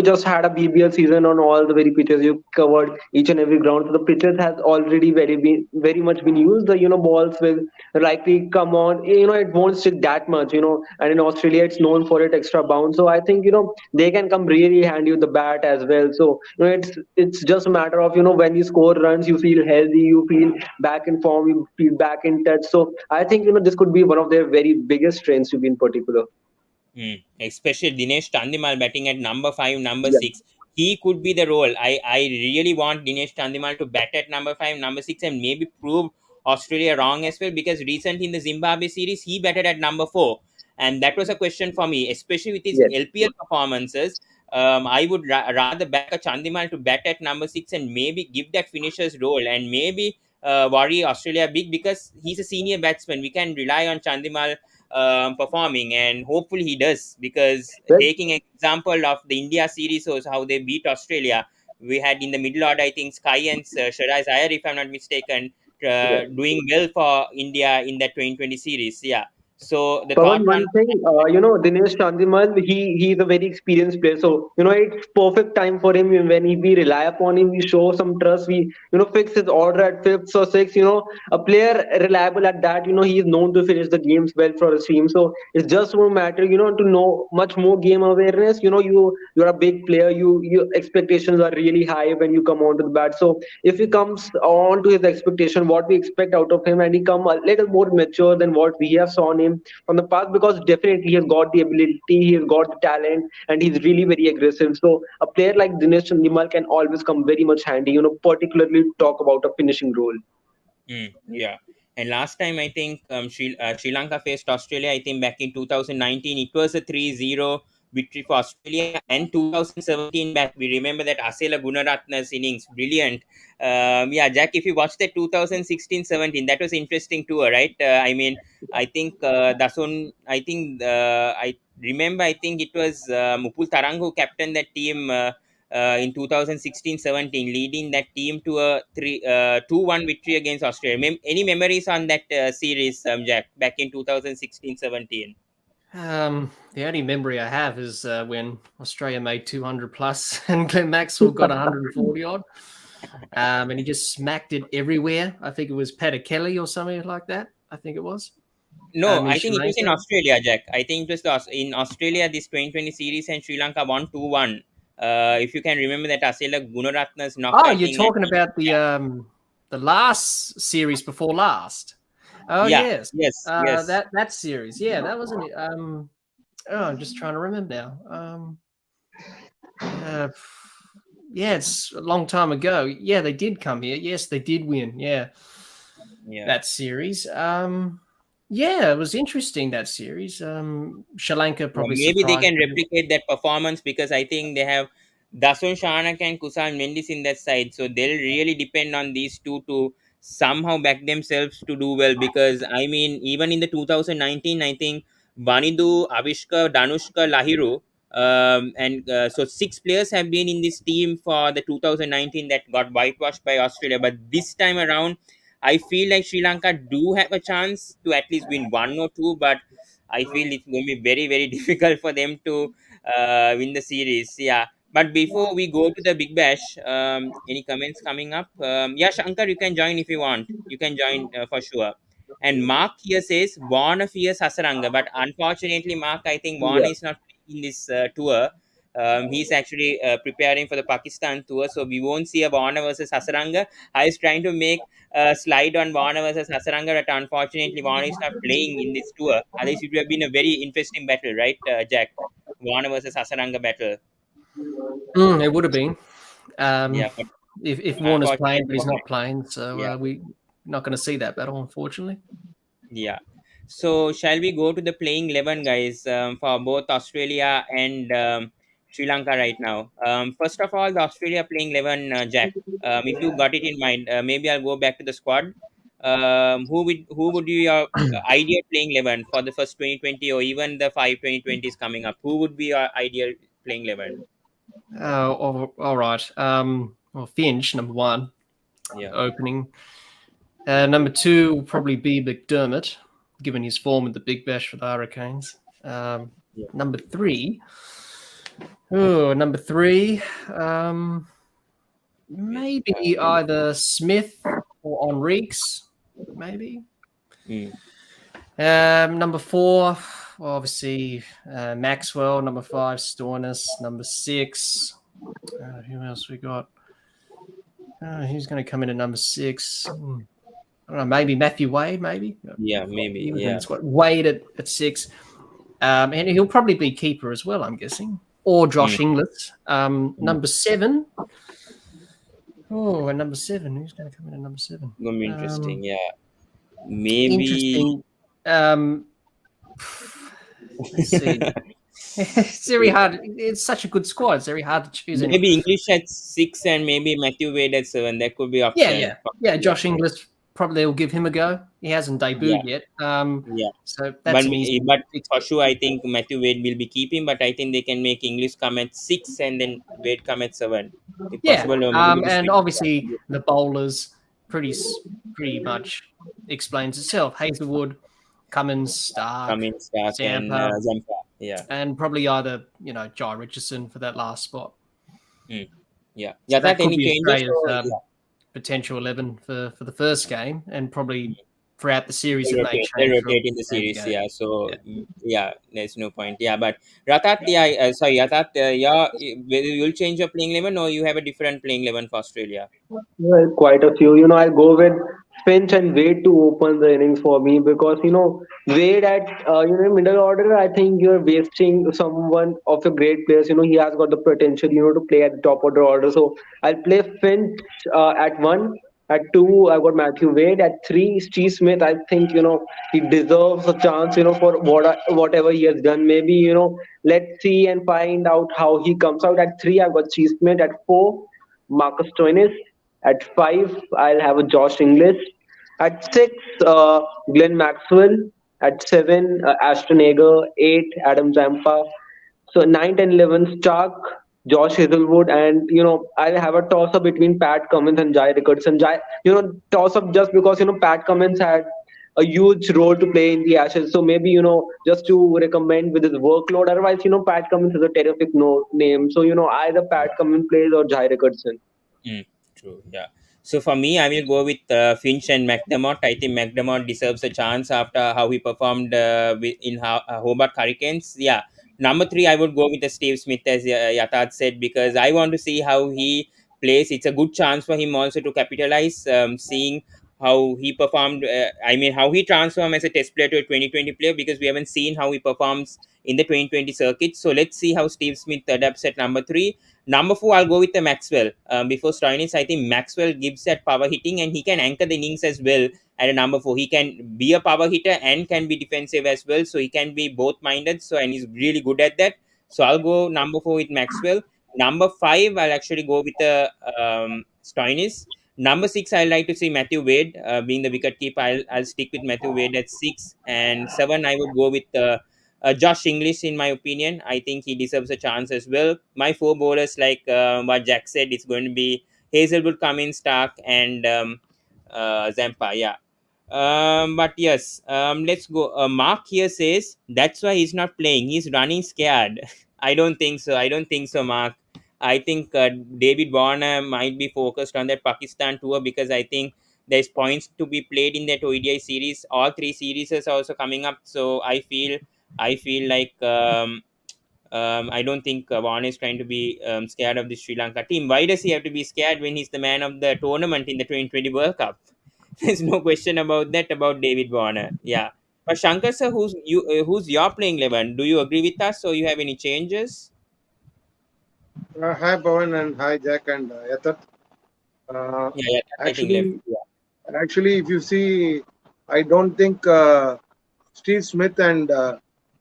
just had a BBL season on all the very pitches. You covered each and every ground, so the pitches has already very much been used. The balls will likely come on. It won't stick that much. And in Australia, it's known for its extra bounce. So I think they can come really handy with the bat as well. So it's just a matter of when you score runs, you feel healthy, you feel back in form, you feel back in touch. So I think this could be one of their very biggest strengths to be in particular. Especially Dinesh Chandimal batting at number 5, number Yeah. 6. He could be the role. I really want Dinesh Chandimal to bat at number 5, number 6, and maybe prove Australia wrong as well, because recently in the Zimbabwe series, he batted at number 4. And that was a question for me, especially with his Yes. LPL performances. I would rather back a Chandimal to bat at number 6 and maybe give that finisher's role and maybe worry Australia big, because he's a senior batsman. We can rely on Chandimal performing, and hopefully he does, because Well, taking an example of the India series was how they beat Australia. We had in the middle order, I think, Sky and Shiraz Iyer, if I'm not mistaken, yes. doing well for India in that 2020 series. Yeah. So the Pawan, thought one one, thing, Dinesh Chandimal, he's a very experienced player. So, it's perfect time for him when we rely upon him, we show some trust, we, fix his order at 5th or 6th, a player reliable at that, he is known to finish the games well for his team. So it's just one matter, to know much more game awareness. You're a big player, your expectations are really high when you come onto the bat. So if he comes on to his expectation, what we expect out of him, and he come a little more mature than what we have seen him from the past, because definitely he has got the ability, he has got the talent, and he's really very aggressive. So a player like Dinesh Chandimal can always come very much handy, particularly to talk about a finishing role. yeah. And last time, I think Sri Lanka faced Australia, I think back in 2019, it was a 3-0 victory for Australia. And 2017 back, we remember that Asela Gunaratne's innings, brilliant. Yeah, Jack, if you watched that 2016-17, that was interesting too, right? I mean, I think I remember, I think it was Mupul Tarang who captained that team in 2016-17, leading that team to a 2-1 victory against Australia. Any memories on that series, Jack, back in 2016-17? The only memory I have is when Australia made 200 plus and Glenn Maxwell got 140 odd. And he just smacked it everywhere. I think it was Peter Kelly or something like that. I think it was. No, I think it was in Australia, Jack. I think it was in Australia, this 2020 series, and Sri Lanka won 2-1. If you can remember that Asela Gunaratne's knock. Oh, you're talking about the last series before last. Oh, yeah, yes. yes. That series. Yeah, that wasn't it. I'm just trying to remember now. Yeah, it's a long time ago. Yeah, they did come here. Yes, they did win. Yeah. That series. Yeah, it was interesting, that series. Sri Lanka probably maybe they can replicate that performance, because I think they have Dasun Shanak and Kusal Mendis in that side. So they'll really depend on these two to somehow back themselves to do well, because I mean, even in the 2019, I think Vanidu, Avishka, Danushka, Lahiru, and so 6 players have been in this team for the 2019 that got whitewashed by Australia. But this time around, I feel like Sri Lanka do have a chance to at least win 1 or 2, but I feel it's going to be very, very difficult for them to win the series. Yeah. But before we go to the Big Bash, any comments coming up? Yeah, Shankar, you can join if you want. You can join for sure. And Mark here says Warner fears Hasaranga, but unfortunately, Mark, I think Warner is not in this tour. He's actually preparing for the Pakistan tour, so we won't see a Warner versus Hasaranga. I was trying to make a slide on Warner versus Hasaranga, but unfortunately, Warner is not playing in this tour. Otherwise, it would have been a very interesting battle, right, Jack? Warner versus Hasaranga battle. It would have been. Yeah, but if Warner's playing, but he's not playing, so we're not going to see that battle, unfortunately. Yeah. So shall we go to the playing 11, guys, for both Australia and Sri Lanka right now? First of all, the Australia playing 11, Jack. If you got it in mind, maybe I'll go back to the squad. Who would be your ideal playing 11 for the first 2020 or even the 5 2020s coming up? Who would be your ideal playing 11? All right. Well, Finch, number one, Yeah. opening. Number two will probably be McDermott, given his form at the Big Bash for the Hurricanes. Yeah. Number three. Oh, number three. Maybe either Smith or Enriques, maybe. Number four, obviously Maxwell. Number five, Stornis. Number six, who else we got? Who's going to come in at number six? I don't know, maybe Matthew Wade, maybe. Yeah, maybe. Yeah. Wade at six. And he'll probably be keeper as well, I'm guessing. Or Josh Inglis. Number seven. Oh, and number seven. Who's going to come in at number seven? Gonna be interesting. Yeah. Maybe. Interesting. Let's see. It's very hard. It's such a good squad. It's very hard to choose. Maybe English at 6 and maybe Matthew Wade at 7. That could be option. Yeah. Josh Inglis, probably will give him a go. He hasn't debuted yet. So that's but for sure, I think Matthew Wade will be keeping. But I think they can make English come at 6 and then Wade come at 7. If possible, and obviously the bowlers pretty much explains itself. Hazelwood, Cummins, Stark, and Zampa. Yeah, and probably either Jai Richardson for that last spot. Yeah, so that could be Australia's potential 11 for the first game, and probably throughout the series they rotate in the series. So there's no point. But Ratat, you'll change your playing 11 or you have a different playing 11 for Australia? Well, quite a few. I'll go with Finch and Wade to open the innings for me because Wade at middle order. I think you're wasting someone of your great players. He has got the potential to play at the top of the order. So I'll play Finch at 1. At 2, I got Matthew Wade. At 3, Steve Smith. I think he deserves a chance. For whatever he has done. Maybe let's see and find out how he comes out. At 3, I got Steve Smith. At 4, Marcus Stoinis. At 5, I'll have a Josh Inglis. At 6, Glenn Maxwell. At 7, Ashton Agar. 8, Adam Zampa. So 9, 10, 11, Stark, Josh Hazelwood, and I'll have a toss-up between Pat Cummins and Jai Richardson. Toss-up just because Pat Cummins had a huge role to play in the Ashes. So maybe just to recommend with his workload. Otherwise, Pat Cummins is a terrific name. So either Pat Cummins plays or Jai Richardson. True. Yeah. So for me, I will go with Finch and McDermott. I think McDermott deserves a chance after how he performed in Hobart Hurricanes. Yeah. Number 3, I would go with the Steve Smith, as Yatharth said, because I want to see how he plays. It's a good chance for him also to capitalize, seeing how he performed. How he transformed as a test player to a 2020 player, because we haven't seen how he performs in the 2020 circuit. So let's see how Steve Smith adapts at number 3. Number 4, I'll go with the Maxwell. Before Stoinis, I think Maxwell gives that power hitting and he can anchor the innings as well. At a number 4, he can be a power hitter and can be defensive as well. So he can be both minded. And he's really good at that. So I'll go number 4 with Maxwell. Number 5, I'll actually go with the Stoinis. Number 6, I like to see Matthew Wade being the wicket keeper. I'll stick with Matthew Wade at 6. And 7, I would go with Josh Inglis, in my opinion. I think he deserves a chance as well. My 4 bowlers, like what Jack said, it's going to be Hazelwood, Cummins, Stark, and Zampa. Yeah. But yes, let's go. Mark here says that's why he's not playing. He's running scared. I don't think so, Mark. I think David Warner might be focused on that Pakistan tour, because I think there's points to be played in that ODI series. All 3 series are also coming up. So I feel like I don't think Warner is trying to be scared of the Sri Lanka team. Why does he have to be scared when he's the man of the tournament in the 2020 World Cup? There's no question about that, about David Warner. Yeah. But Shankar sir, who's your playing 11? Do you agree with us, or you have any changes? Hi Pawan and hi Jack and Yatharth. Actually, if you see I don't think Steve Smith and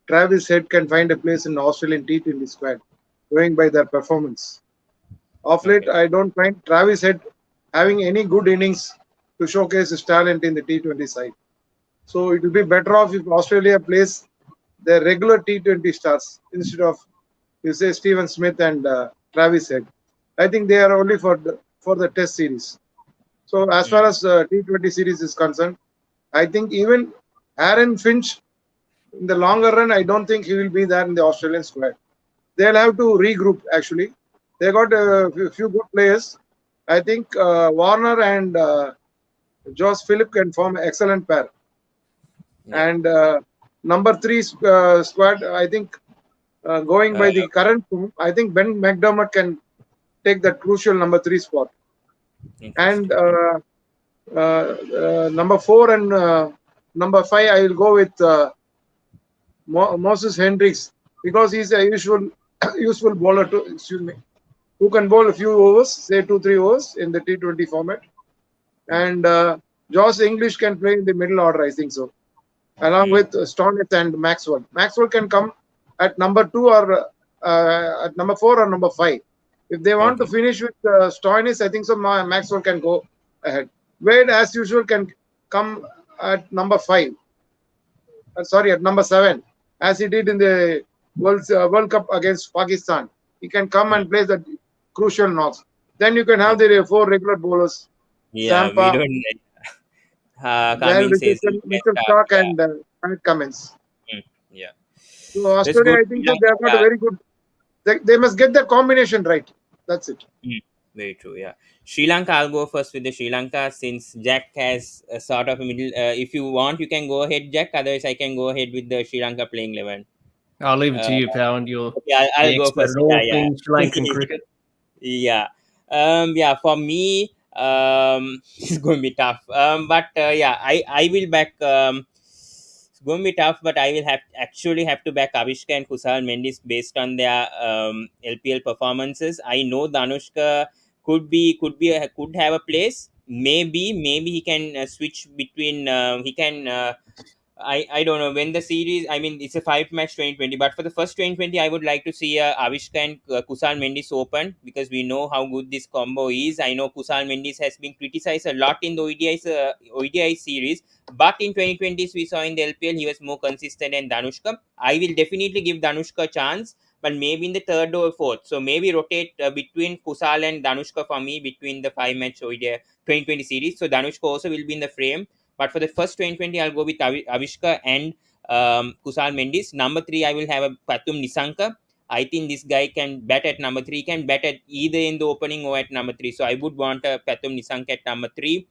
Travis Head can find a place in the Australian T20 squad, going by their performance. Of late, Okay. I don't find Travis Head having any good innings to showcase his talent in the T20 side. So it will be better off if Australia plays their regular T20 stars instead of, you say, Steven Smith and Travis Head. I think they are only for the Test series. So as far as T20 series is concerned, I think even Aaron Finch, in the longer run, I don't think he will be there in the Australian squad. They'll have to regroup, actually. They got a few good players. I think Warner and Josh Phillip can form an excellent pair. Yeah. And number 3 squad, I think going by the current form, I think Ben McDermott can take that crucial number 3 spot. And number 4 and number 5, I will go with Moses Hendricks, because he's a useful bowler who can bowl a few overs, say 2-3 overs in the T20 format. And Josh English can play in the middle order, I think so, along with Stoinis and Maxwell. Maxwell can come at number 2 or at number 4 or number 5. If they want to finish with Stoinis, I think so Maxwell can go ahead. Wade, as usual, can come at number 5. At number 7, as he did in the World Cup against Pakistan. He can come and play the crucial knocks. Then you can have the 4 regular bowlers. Yeah, Zampa, we don't. Dale Cummins is Richardson, Mitchell Stark, and Pat Cummins. yeah. So Australia, I think so they have got a very good. They must get the combination right. That's it. Very true. Yeah. Sri Lanka, I'll go first with the Sri Lanka, since Jack has a sort of a middle. If you want, you can go ahead, Jack. Otherwise, I can go ahead with the Sri Lanka playing 11. I'll leave it to you, Pawan. You're Yeah, I'll the go expert first. at all Yeah. things Sri Lankan cricket. Yeah. Yeah, for me, it's going to be tough. But yeah, I will back. It's going to be tough, but I will have to back Avishka and Kusal Mendis based on their LPL performances. I know Danushka could have a place. Maybe he can switch between. He can. I don't know when the series. I mean, it's a 5-match 2020, but for the first 2020, I would like to see Avishka and Kusal Mendis open, because we know how good this combo is. I know Kusal Mendis has been criticized a lot in the ODI series, but in 2020s we saw in the LPL he was more consistent than Danushka. I will definitely give Danushka a chance, but maybe in the third or fourth. So maybe rotate between Kusal and Danushka for me between the 5-match ODI 2020 series. So Danushka also will be in the frame. But for the first 2020, I'll go with Avishka and Kusal Mendis. Number 3, I will have a Pathum Nisanka. I think this guy can bat at number 3. He can bat at either in the opening or at number 3. So I would want a Pathum Nisanka at number 3.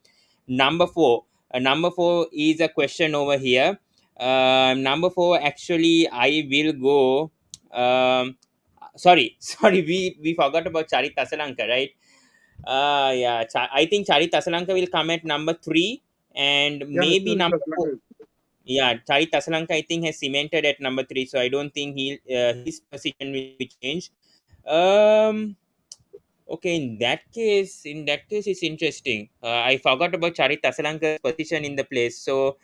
Number 4. Number 4 is a question over here. Number 4, actually, I will go. Sorry, we forgot about Charit Asalanka, right? Yeah, I think Charit Asalanka will come at number 3. And maybe number 4. Yeah, Charit Asalanka, I think, has cemented at number 3, so I don't think his position will be changed. Okay, in that case, it's interesting. I forgot about Charit Asalanka's position in the place. So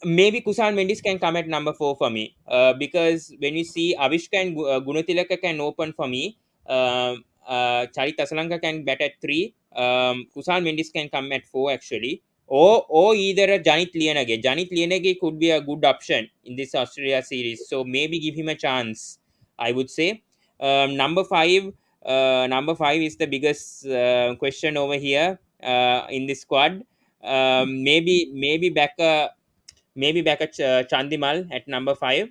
maybe Kusal Mendis can come at number 4 for me. Because when you see Avishka and Gunatilaka can open for me, Charit Asalanka can bat at 3. Kusal Mendis can come at 4 actually. Or either a Janit Lianage. Janit Lianage could be a good option in this Australia series. So maybe give him a chance, I would say. Number 5. Number 5 is the biggest question over here in this squad. Maybe back a Chandimal at number 5.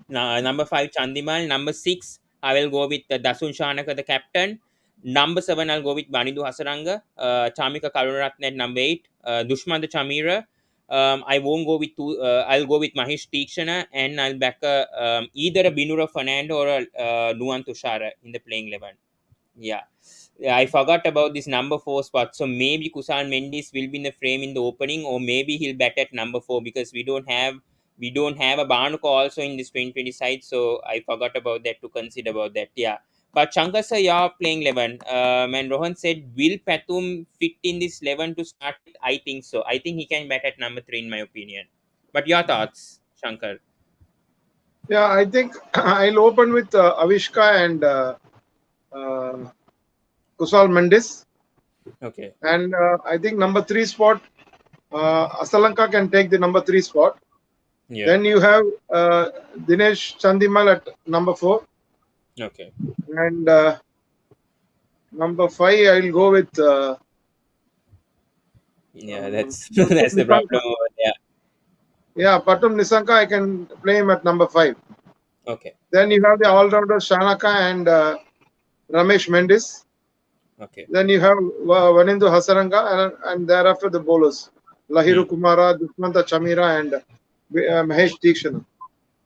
Number 5, Chandimal. Number 6, I will go with Dasun Shanaka, the captain. Number 7, I'll go with Banidu Hasaranga. Chamika Karunaratne at number 8. Dushman the Chamira. I won't go with two. I'll go with Mahesh Tikshana, and I'll back either a Binura Fernando or a Nuan Tushara in the playing 11. Yeah. I forgot about this number 4 spot. So maybe Kusal Mendis will be in the frame in the opening, or maybe he'll bat at number 4, because we don't have a Barnuka also in this 2020 side. So I forgot about that to consider about that. Yeah. But Shankar sir, you're playing 11. And Rohan said, will Pathum fit in this 11 to start with? I think so. I think he can bat at number 3 in my opinion. But your thoughts, Shankar? Yeah, I think I'll open with Avishka and Kusal Mendis. Okay. And I think number 3 spot, Asalanka can take the number 3 spot. Yeah. Then you have Dinesh Chandimal at number 4. Okay. And number 5, I'll go with. Yeah, that's that's the problem. Yeah. Yeah, Patum Nisanka, I can play him at number 5. Okay. Then you have the all-rounder Shanaka and Ramesh Mendis. Okay. Then you have Vanindu Hasaranga and thereafter the bowlers. Lahiru Kumara, Dushmanta Chamira and Mahesh Deekshana.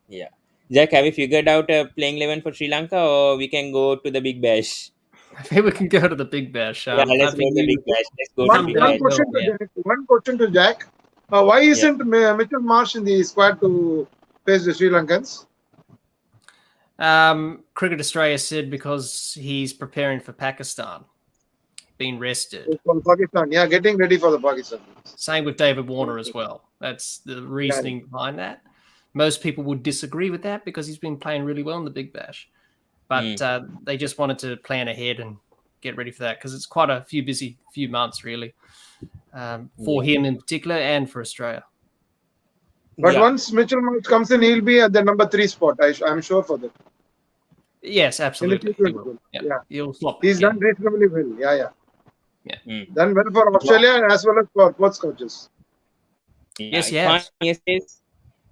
Yeah. Jack, have you figured out a playing 11 for Sri Lanka, or we can go to the Big Bash? I think we can go to the Big Bash. Yeah, let's go to the Big Bash. Let's go to the Big Bash. One question to Jack. Why isn't Mitchell Marsh in the squad to face the Sri Lankans? Cricket Australia said because he's preparing for Pakistan, being rested. For Pakistan, yeah, getting ready for the Pakistan. Same with David Warner as well. That's the reasoning behind that. Most people would disagree with that because he's been playing really well in the Big Bash. But they just wanted to plan ahead and get ready for that because it's quite a busy few months, really, for him in particular and for Australia. But once Mitchell Marsh comes in, he'll be at the number 3 spot. I'm sure for that. Yes, absolutely. He will. Yeah. He'll flop. He's done reasonably well. Yeah. Done well for Australia as well as for Perth Scorchers. Yes.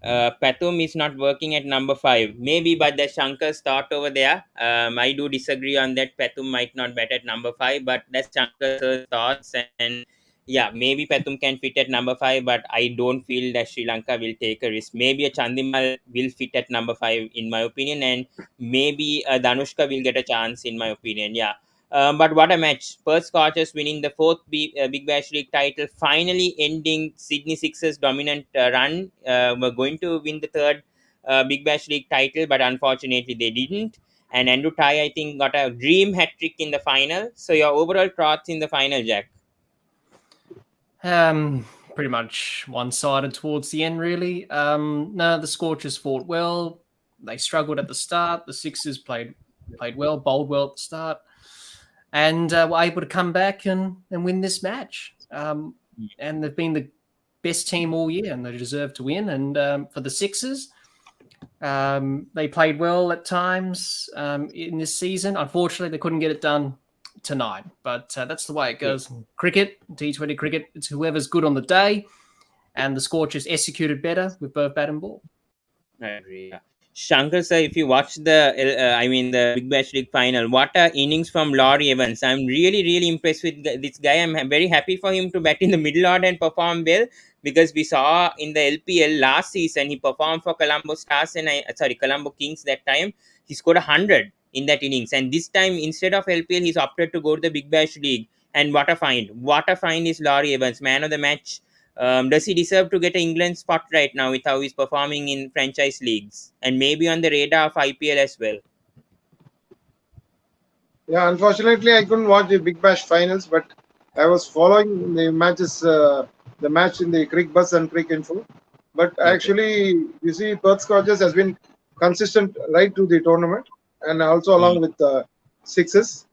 Pathum is not working at number 5. Maybe, but the Shankar's thought over there. I do disagree on that. Pathum might not bat at number 5, but that's Shankar's thoughts. And yeah, maybe Pathum can fit at number 5, but I don't feel that Sri Lanka will take a risk. Maybe a Chandimal will fit at number 5, in my opinion, and maybe Danushka will get a chance, in my opinion. Yeah. But what a match. Perth Scorchers winning the 4th Big Bash League title, finally ending Sydney Sixers' dominant run. Were going to win the 3rd Big Bash League title, but unfortunately they didn't. And Andrew Tye, I think, got a dream hat-trick in the final. So your overall thoughts in the final, Jack? Pretty much one-sided towards the end, really. No, the Scorchers fought well. They struggled at the start. The Sixers played well, bowled well at the start. And were able to come back and win this match. And they've been the best team all year, and they deserve to win. And for the Sixers, they played well at times in this season. Unfortunately, they couldn't get it done tonight, but that's the way it goes. Cricket, T20 cricket, it's whoever's good on the day, and the Scorchers executed better with both bat and ball. I agree. Yeah. Shankar sir, if you watch the Big Bash League final, what are innings from Laurie Evans? I'm really impressed with this guy. I'm very happy for him to bat in the middle order and perform well, because we saw in the LPL last season he performed for Colombo Stars and Colombo Kings that time. He scored 100 in that innings, and this time instead of LPL he's opted to go to the Big Bash League. And what a find is Laurie Evans, man of the match. Does he deserve to get an England spot right now with how he's performing in franchise leagues and maybe on the radar of IPL as well? Yeah, unfortunately, I couldn't watch the Big Bash finals, but I was following the matches, the match in the Crick Buzz and Crick Info. But actually, you see, Perth Scorchers has been consistent right to the tournament and also along with the Sixers.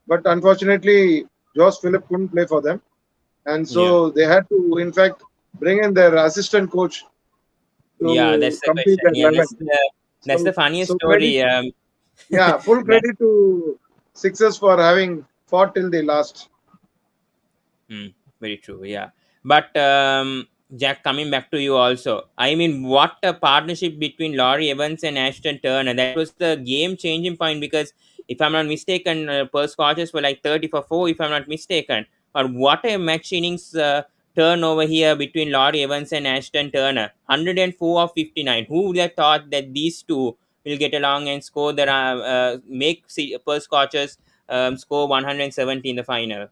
But unfortunately, Josh Phillip couldn't play for them. And so they had to, in fact, bring in their assistant coach. That's the question. Yeah, that's the funniest story. Full credit to Sixers for having fought till the last. Very true. Yeah. But Jack, coming back to you also. I mean, what a partnership between Laurie Evans and Ashton Turner. That was the game-changing point, because if I'm not mistaken, Perth Scorchers were like 30 for 4, if I'm not mistaken. But what a match innings turnover here between Laurie Evans and Ashton Turner. 104 of 59. Who would have thought that these two will get along and score make Perth Scorchers score 170 in the final?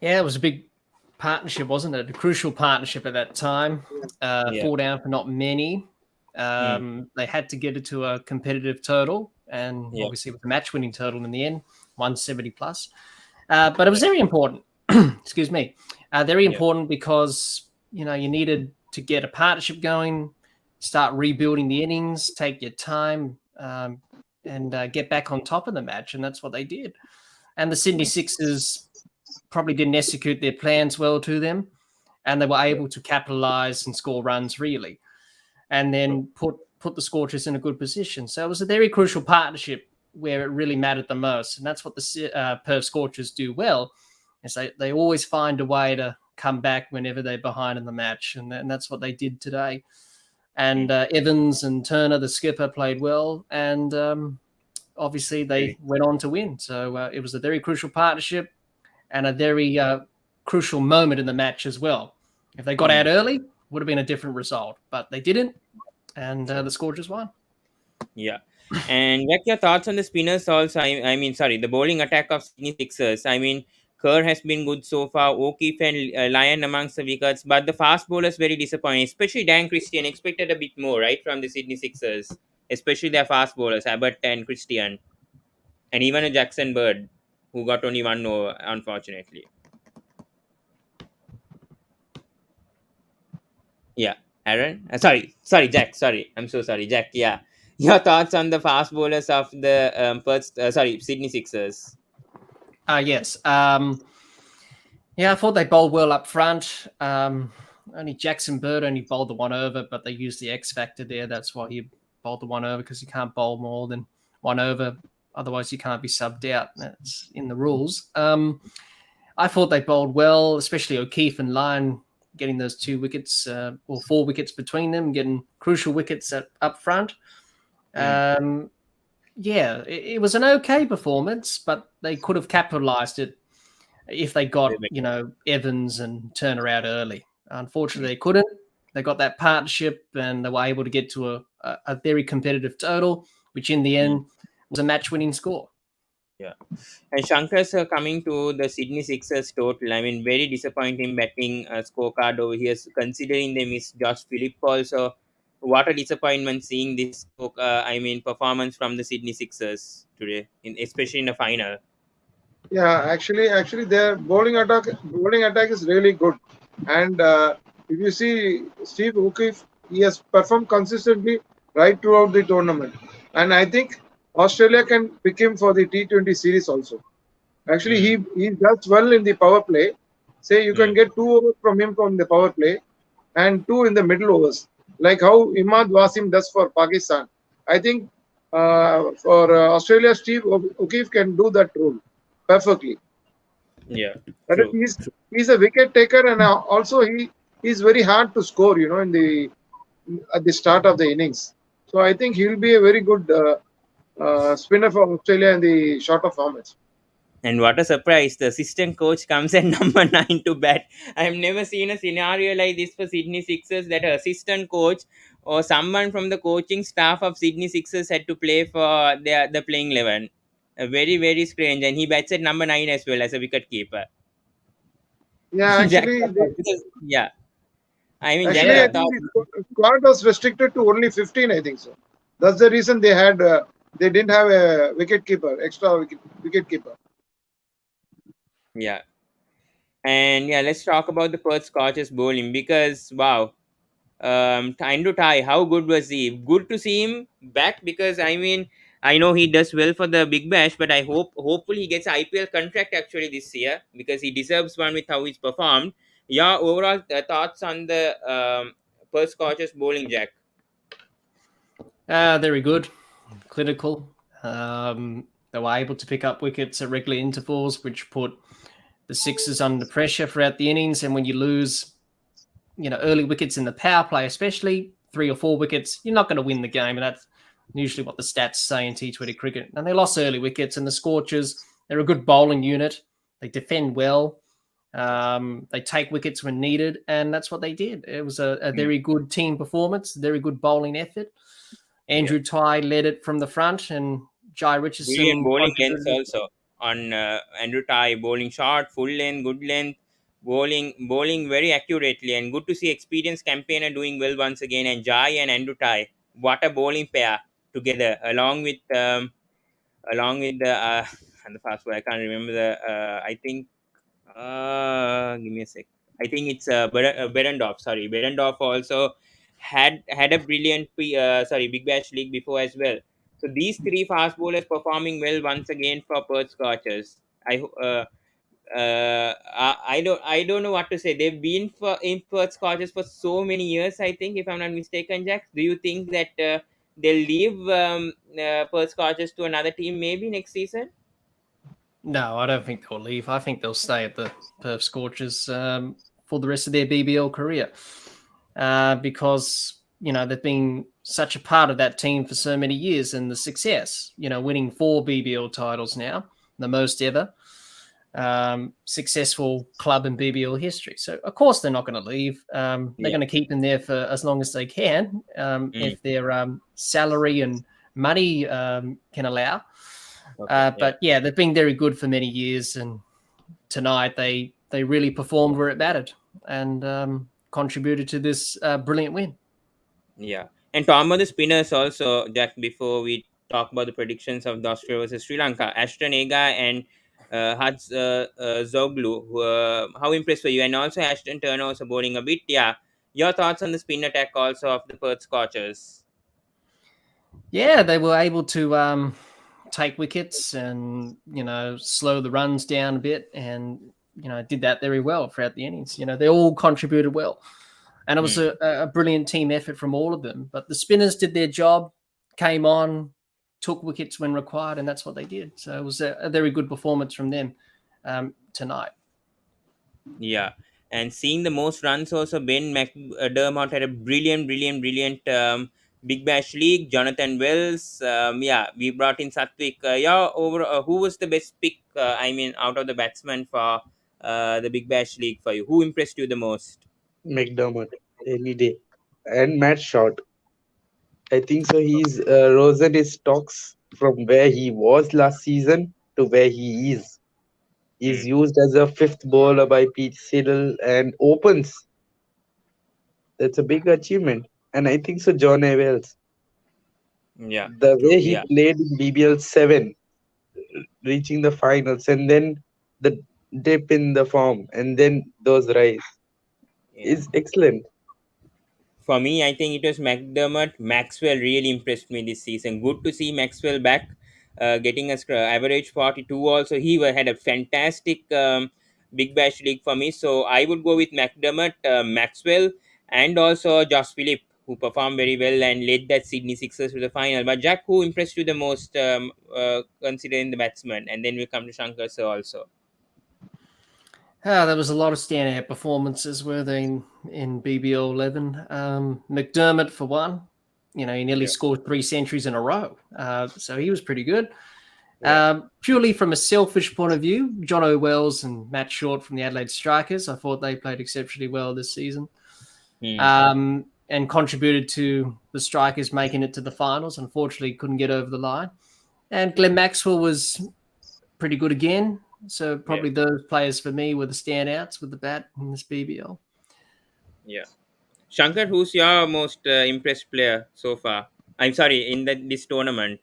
Yeah, it was a big partnership, wasn't it? A crucial partnership at that time. 4 down for not many. They had to get it to a competitive total, and Yeah. obviously with the match-winning total in the end, 170 plus. But it was very important. Excuse me, very important because you needed to get a partnership going, start rebuilding the innings, take your time, and get back on top of the match, and that's what they did. And the Sydney Sixers probably didn't execute their plans well to them, and they were able to capitalise and score runs really, and then put the Scorchers in a good position. So it was a very crucial partnership where it really mattered the most, and that's what the Perth Scorchers do well. Is they always find a way to come back whenever they're behind in the match, and that's what they did today. And Evans and Turner, the skipper, played well, and obviously they went on to win. So it was a very crucial partnership and a very crucial moment in the match as well. If they got out early, would have been a different result, but they didn't, and the Scorchers won. Yeah. And what your thoughts on the spinners also? The bowling attack of Sydney Sixers. Kerr has been good so far. O'Keefe and Lyon amongst the wickets, but the fast bowlers very disappointing. Especially Dan Christian, expected a bit more, right, from the Sydney Sixers. Especially their fast bowlers, Abbott and Christian, and even a Jackson Bird, who got only 1 over, unfortunately. Yeah, Aaron. Sorry, Jack. Sorry, I'm so sorry, Jack. Yeah, your thoughts on the fast bowlers of the Sydney Sixers? Yes. I thought they bowled well up front. Only Jackson Bird only bowled the 1 over, but they used the X factor there. That's why he bowled the 1 over, because you can't bowl more than 1 over. Otherwise, you can't be subbed out. That's in the rules. I thought they bowled well, especially O'Keefe and Lyon getting those 2 wickets or 4 wickets between them, getting crucial wickets up front. It was an okay performance, but they could have capitalised it if they got, Evans and Turner out early. Unfortunately, they couldn't. They got that partnership and they were able to get to a very competitive total, which in the end was a match-winning score. Yeah. And Shankar's coming to the Sydney Sixers total. Very disappointing batting scorecard over here, considering they missed Josh Philippe also. What a disappointment seeing this performance from the Sydney Sixers today, especially in the final. Yeah, actually, their bowling attack is really good. And if you see Steve O'Keefe, he has performed consistently right throughout the tournament. And I think Australia can pick him for the T20 series also. Actually, he does well in the power play. Say you can get 2 overs from him from the power play and 2 in the middle overs, like how Imad Wasim does for Pakistan. I think for Australia, Steve O'Keefe can do that role perfectly. Yeah, but he's a wicket taker, and also he's very hard to score. At the start of the innings. So I think he'll be a very good spinner for Australia in the shorter formats. And what a surprise, the assistant coach comes at number 9 to bat. I've never seen a scenario like this for Sydney Sixers, that an assistant coach or someone from the coaching staff of Sydney Sixers had to play for the playing 11. Very, very strange. And he bats at number 9 as well as a wicket keeper. Yeah, actually, yeah. I think the squad was restricted to only 15, I think so. That's the reason they didn't have a extra wicket keeper. Yeah. And let's talk about the Perth Scorchers bowling, because wow, Andrew Tye, how good was he? Good to see him back, because I know he does well for the Big Bash, but I hopefully he gets an IPL contract actually this year, because he deserves one with how he's performed. Yeah, overall thoughts on the Perth Scorchers bowling, Jack? Very good, clinical. They were able to pick up wickets at regular intervals, which put the Sixers under pressure throughout the innings. And when you lose, early wickets in the power play, especially 3 or 4 wickets, you're not going to win the game. And that's usually what the stats say in T20 cricket. And they lost early wickets, and the Scorchers, they're a good bowling unit. They defend well. They take wickets when needed, and that's what they did. It was a very good team performance, very good bowling effort. Andrew Tye led it from the front, and Jai Richardson. Brilliant bowling lengths also on Andrew Tye, bowling short, full length, good length, bowling very accurately, and good to see experienced campaigner doing well once again. And Jai and Andrew Tye, what a bowling pair together, along with along with the and the fast bowler. I can't remember the. I think. Give me a sec. I think it's Berendorf. Sorry, Berendorf also had a brilliant Big Bash League before as well. So these three fast bowlers performing well once again for Perth Scorchers. I don't know what to say. They've been in Perth Scorchers for so many years. I think, if I'm not mistaken, Jack. Do you think that they'll leave Perth Scorchers to another team maybe next season? No, I don't think they'll leave. I think they'll stay at the Perth Scorchers for the rest of their BBL career because, they've been such a part of that team for so many years, and the success, winning 4 BBL titles now, the most ever. Successful club in BBL history. So, of course, they're not going to leave. They're going to keep them there for as long as they can if their salary and money can allow. But they've been very good for many years, and tonight they really performed where it mattered and contributed to this brilliant win. Yeah, and talking about the spinners also, Jack, before we talk about the predictions of the Australia versus Sri Lanka, Ashton Ega and Hats Zoglu, how impressed were you? And also Ashton Turner also bowling a bit. Yeah, your thoughts on the spin attack also of the Perth Scorchers? Yeah, they were able to take wickets and, slow the runs down a bit and, did that very well throughout the innings. They all contributed well. And it was a brilliant team effort from all of them. But the spinners did their job, came on, took wickets when required, and that's what they did. So it was a very good performance from them tonight. Yeah. And seeing the most runs also, Ben McDermott had a brilliant Big Bash League. Jonathan Wells, we brought in Satwik. Who was the best pick, out of the batsmen for the Big Bash League for you? Who impressed you the most? McDermott any day, and Matt Short. I think so. He's risen his stocks from where he was last season to where he is. He's used as a fifth bowler by Pete Siddle and opens. That's a big achievement. And I think so, John Evans. Yeah. The way he played in BBL 7, reaching the finals, and then the dip in the form, and then those rise is excellent. For me, I think it was McDermott. Maxwell really impressed me this season. Good to see Maxwell back, getting us average 42 also. He had a fantastic Big Bash League for me. So I would go with McDermott, Maxwell, and also Josh Philippe, who performed very well and led that Sydney Sixers to the final. But Jack, who impressed you the most considering the batsman? And then we'll come to Shankar sir also. There was a lot of standout performances, were there, in BBL 11. McDermott, for one, he nearly scored 3 centuries in a row. So he was pretty good. Purely from a selfish point of view, John O'Wells and Matt Short from the Adelaide Strikers, I thought they played exceptionally well this season and contributed to the Strikers making it to the finals. Unfortunately, couldn't get over the line. And Glenn Maxwell was pretty good again. So probably those players for me were the standouts with the bat in this BBL. Yeah. Shankar, who's your most impressed player so far? I'm sorry, in this tournament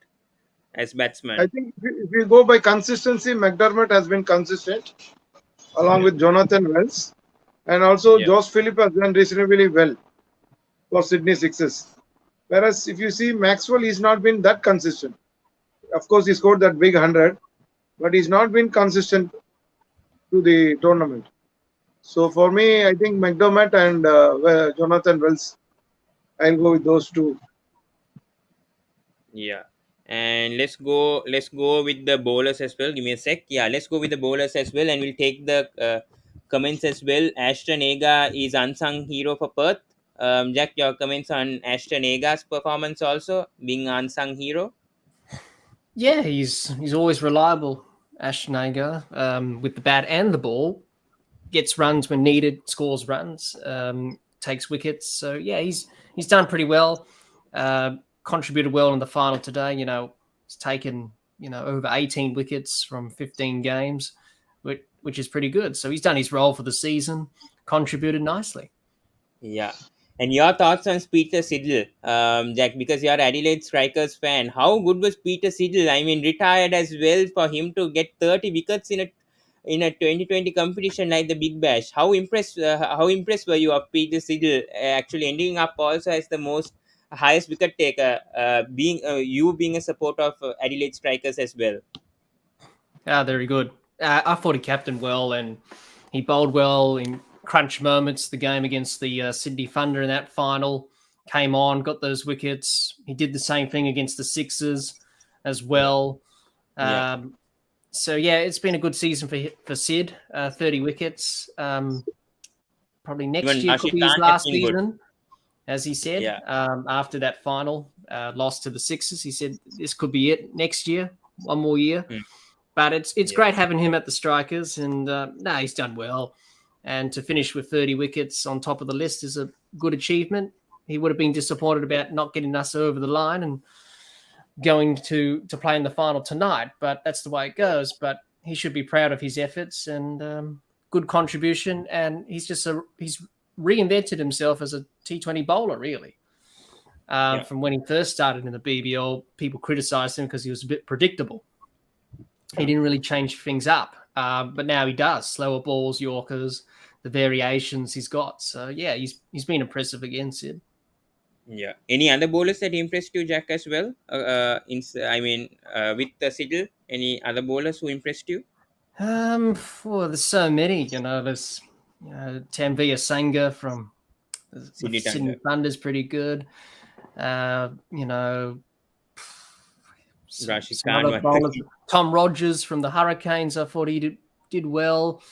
as batsman. I think if you go by consistency, McDermott has been consistent along with Jonathan Wells. And also Josh Philippe has done reasonably well for Sydney Sixers. Whereas if you see Maxwell, he's not been that consistent. Of course, he scored that big 100. But he's not been consistent to the tournament. So for me, I think McDermott and Jonathan Wells, I'll go with those two. Yeah. And let's go with the bowlers as well. Give me a sec. Yeah, let's go with the bowlers as well, and we'll take the comments as well. Ashton Ega is unsung hero for Perth. Jack, your comments on Ashton Ega's performance also being unsung hero? Yeah, he's always reliable, Ashton Ega, with the bat and the ball. Gets runs when needed, scores runs, takes wickets. So, yeah, he's done pretty well. Contributed well in the final today. He's taken, over 18 wickets from 15 games, which is pretty good. So he's done his role for the season, contributed nicely. Yeah. And your thoughts on Peter Siddle, Jack, because you're Adelaide Strikers fan. How good was Peter Siddle? I mean, retired as well, for him to get 30 wickets in a 2020 competition like the Big Bash. How impressed were you of Peter Siddle actually ending up also as the most highest wicket taker, being a supporter of Adelaide Strikers as well? Very good. I thought he captained well and he bowled well in crunch moments. The game against the Sydney Thunder in that final, came on, got those wickets. He did the same thing against the Sixers as well. Yeah. So yeah, it's been a good season for Sid. 30 wickets. Probably next Even year could be Rashid his Khan has last been good. season, as he said. Yeah. After that final loss to the Sixers, he said this could be it next year, one more year. But it's great having him at the Strikers, and he's done well. And to finish with 30 wickets on top of the list is a good achievement. He would have been disappointed about not getting us over the line and going to play in the final tonight, but that's the way it goes. But he should be proud of his efforts and good contribution. And he's reinvented himself as a T20 bowler, really. From when he first started in the BBL, people criticised him because he was a bit predictable. He didn't really change things up, but now he does. Slower balls, Yorkers, the variations he's got. So, yeah, he's been impressive again, Sid. Yeah. Any other bowlers that impressed you, Jack, as well? With Siddle, any other bowlers who impressed you? There's so many. There's Tanveer Sangha from Sydney Sydney Thunder's pretty good. Rashid some other Khan. bowlers. Tom Rogers from the Hurricanes, I thought he did well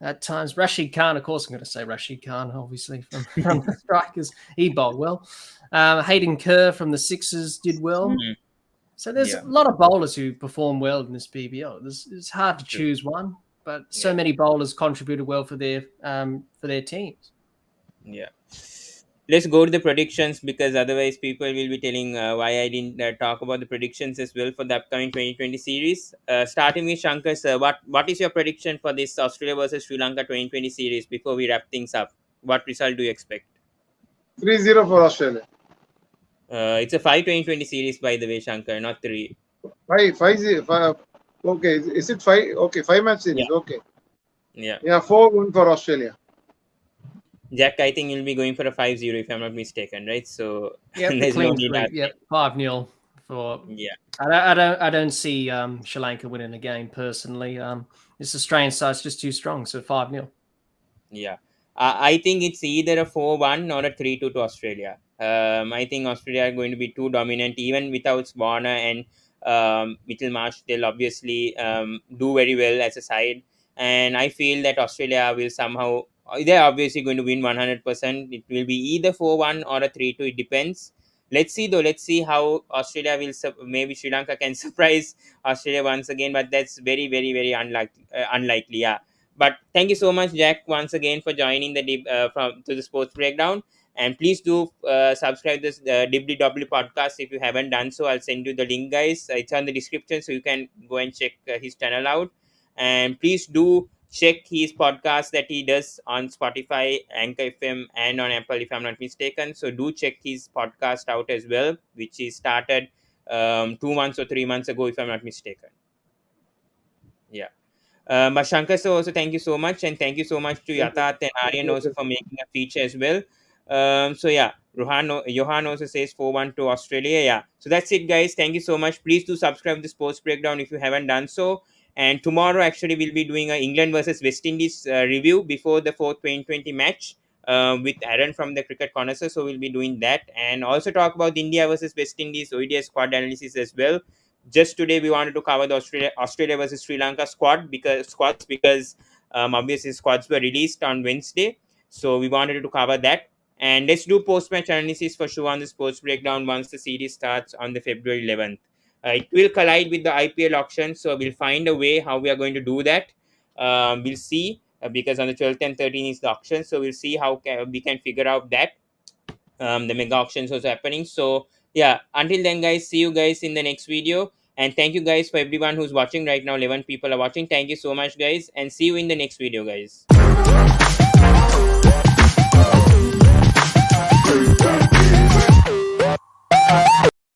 at times. Rashid Khan, of course, I'm going to say Rashid Khan, obviously, from the Strikers. He bowled well. Hayden Kerr from the Sixers did well. So there's a lot of bowlers who perform well in this BBL. It's hard to choose one, but so many bowlers contributed well for their teams. Yeah. Let's go to the predictions, because otherwise people will be telling why I didn't talk about the predictions as well for the upcoming 2020 series. Starting with Shankar, sir, what is your prediction for this Australia versus Sri Lanka 2020 series before we wrap things up? What result do you expect? 3-0 for Australia. It's a 5-20 series, by the way, Shankar, not 3. 5. Okay, is it 5? Okay, 5-match series. Yeah. Okay. Yeah. 4-1 for Australia. Jack, I think you'll be going for a 5-0 if I'm not mistaken, right? So there's no need. 5-0 for. Yeah. I don't see Sri Lanka winning the game personally. This Australian side's just too strong, so 5-0. Yeah. I think it's either a 4-1 or a 3-2 to Australia. I think Australia are going to be too dominant, even without Warner and Mitchell Marsh. They'll obviously do very well as a side, and I feel that Australia will somehow. They're obviously going to win 100%. It will be either 4-1 or a 3-2. It depends. Let's see, though. Let's see how Australia will. Maybe Sri Lanka can surprise Australia once again, but that's very, very, very unlikely. Yeah. But thank you so much, Jack, once again for joining to the Sports Breakdown. And please do subscribe this Dibbly Dobbly Podcast if you haven't done so. I'll send you the link, guys. It's on the description, so you can go and check his channel out. And please do check his podcast that he does on Spotify, Anchor FM, and on Apple, if I'm not mistaken. So do check his podcast out as well, which he started 2 months or 3 months ago, if I'm not mistaken. Yeah. But Shankar, so also thank you so much, and thank you so much to Yatat and Aryan also for making a feature as well. So yeah, Johan also says 4-1 to Australia. Yeah. So that's it, guys. Thank you so much. Please do subscribe to the Sports Breakdown if you haven't done so. And tomorrow, actually, we'll be doing an England versus West Indies review before the 4th 2020 match with Aaron from the Cricket Connoisseur. So we'll be doing that, and also talk about India versus West Indies ODI squad analysis as well. Just today, we wanted to cover the Australia versus Sri Lanka because obviously squads were released on Wednesday. So we wanted to cover that. And let's do post-match analysis for sure on the Sports Breakdown once the series starts on the February 11th. It will collide with the IPL auction, so we'll find a way how we are going to do that. We'll see, because on the 12th and 13th is the auction, so we'll see how we can figure out that. The mega auctions also happening. So yeah, until then, guys, see you guys in the next video. And thank you guys for everyone who's watching right now. 11 people are watching. Thank you so much, guys, and see you in the next video, guys.